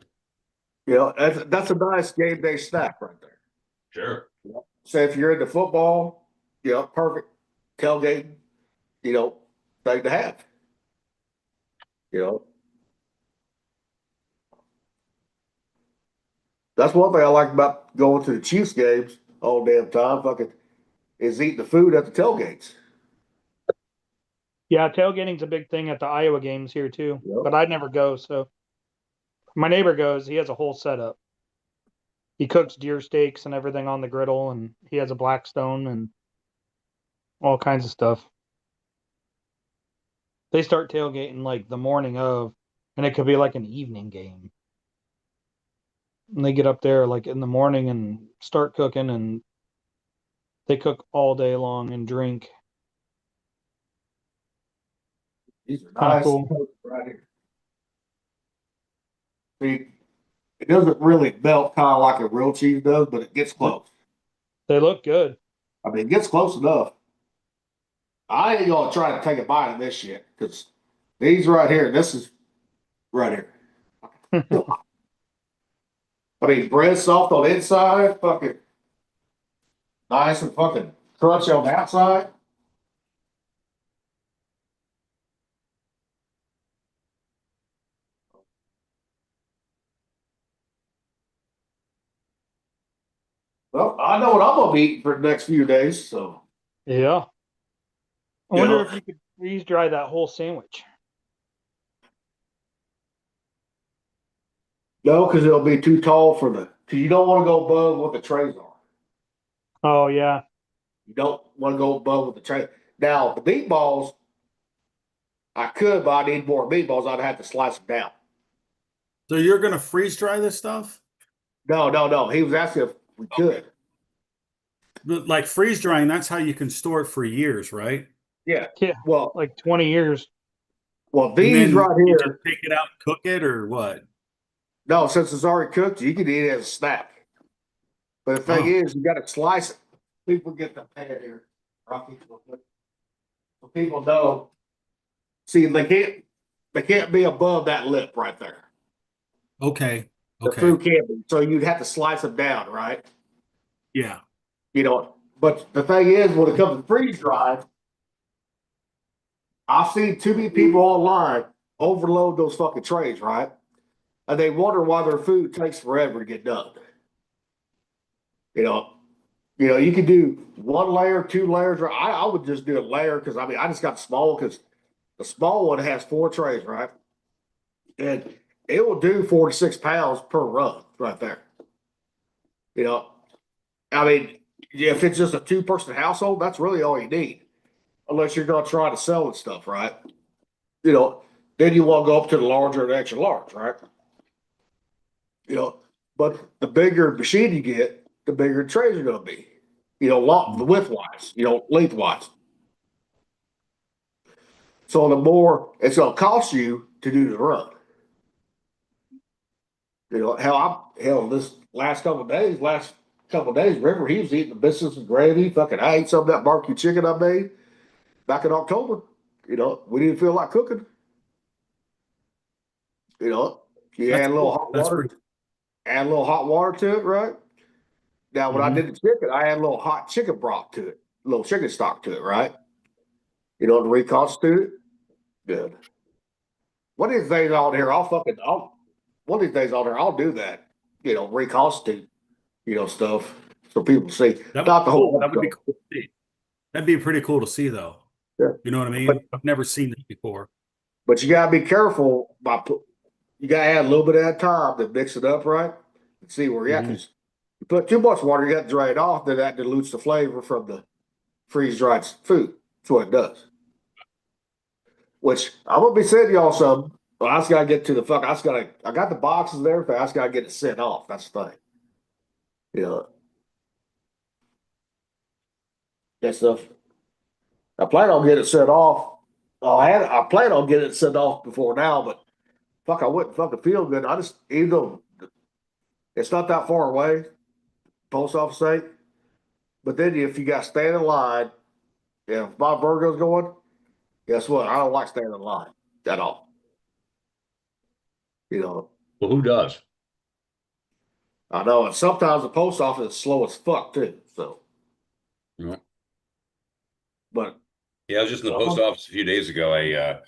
That's a nice game day snack right there. Sure. So if you're into football, perfect tailgating, thing to have. That's one thing I like about going to the Chiefs games all damn time. Fucking is eating the food at the tailgates. Yeah, tailgating's a big thing at the Iowa games here too. Yep. But I never go, so my neighbor goes, he has a whole setup. He cooks deer steaks and everything on the griddle, and he has a Blackstone and all kinds of stuff. They start tailgating like the morning of, and it could be like an evening game. And they get up there like in the morning and start cooking, and they cook all day long and drink. These are Kinda nice cool. right here. See, it doesn't really melt kind of like a real cheese does, but it gets close. They look good. I mean, it gets close enough. I ain't gonna try to take a bite of this shit because these right here, this is right here. I mean, bread soft on the inside, fucking nice and fucking crunchy on the outside. Well, I know what I'm gonna be eating for the next few days, so Yeah. I You wonder know- if you could freeze dry that whole sandwich. no, because it'll be too tall because you don't want to go above what the trays are. Oh yeah. You don't want to go above what the tray. Now the meatballs, I could, but I need more meatballs. I'd have to slice them down. So you're gonna freeze dry this stuff? No. He was asking if we could. But like freeze drying, that's how you can store it for years, right? Yeah. Yeah. Well, Like 20 years. well, And these then right you here. just take it out and cook it, or what? No, since it's already cooked, you can eat it as a snack. But the thing Oh. is, you got to slice it. People get the pan here, Rocky, so people know See, they can't be above that lip right there. Okay. The Okay. food can't be. So you'd have to slice them down, right? Yeah. But the thing is, when it comes to freeze dried, I've seen too many people online overload those fucking trays, right? And they wonder why their food takes forever to get done. You can do 1 layer, 2 layers, or I would just do a layer because I just got small because the small one has 4 trays, right? And it will do 4 to 6 pounds per run right there. If it's just a 2-person household, that's really all you need. Unless you're gonna try to sell and stuff, right? Then you want to go up to the larger and extra large, right? But the bigger machine you get, the bigger the trays are gonna be. The width wise, lengthwise. So the more it's gonna cost you to do the run. This last couple of days, River, he was eating the biscuits and gravy. Fucking, I ate some of that barbecue chicken I made back in October. We didn't feel like cooking. You add a little hot water, add a little hot water to it, right? Now, when I did the chicken, I add a little hot chicken broth to it, a little chicken stock to it, right? To reconstitute it. Good. One of these days out here, one of these days out there, I'll do that. Reconstitute, stuff so people see. Not the whole. That would be cool to see. That'd be pretty cool to see, though. Yeah. You know what I mean? I've never seen this before. But you gotta be careful you gotta add a little bit at a time to mix it up right and see where you're at. 'Cause you put too much water, you got to dry it off, then that dilutes the flavor from the freeze dried food. That's what it does. Which I'm gonna be saying to y'all something. But I just gotta get to the fuck. I got the boxes there, but I just gotta get it sent off. That's the thing. That stuff. I plan on getting it sent off. I plan on getting it sent off before now, but fuck, I wouldn't fucking feel good. Even though it's not that far away, post office sake. But then if you got to stand in line, if my Virgo's going, guess what? I don't like standing in line at all. Well, who does? I know, and sometimes the post office is slow as fuck too. So, Yeah. But Yeah, I was just in the post office a few days ago. I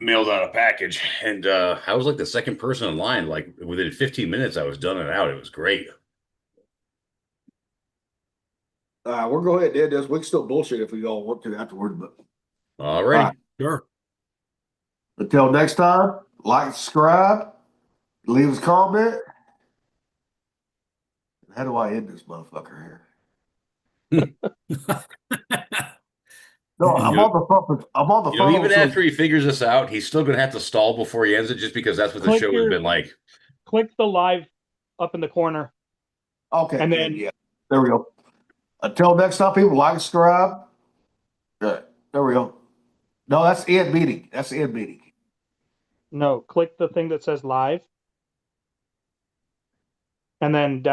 mailed out a package, and I was like the second person in line. Like within 15 minutes, I was done and out. It was great. we're going to go ahead and end this. We can still bullshit if we all want to afterward. But All right. Sure. Until next time, like, subscribe, leave us a comment. How do I end this motherfucker here? No, I'm on the phone. Even after he figures this out, he's still going to have to stall before he ends it, just because that's what the show has been like. Click the live up in the corner. Okay. And then there we go. Until next time, people, like, subscribe. Good. There we go. No, that's end meeting. That's the end meeting. No, click the thing that says live. And then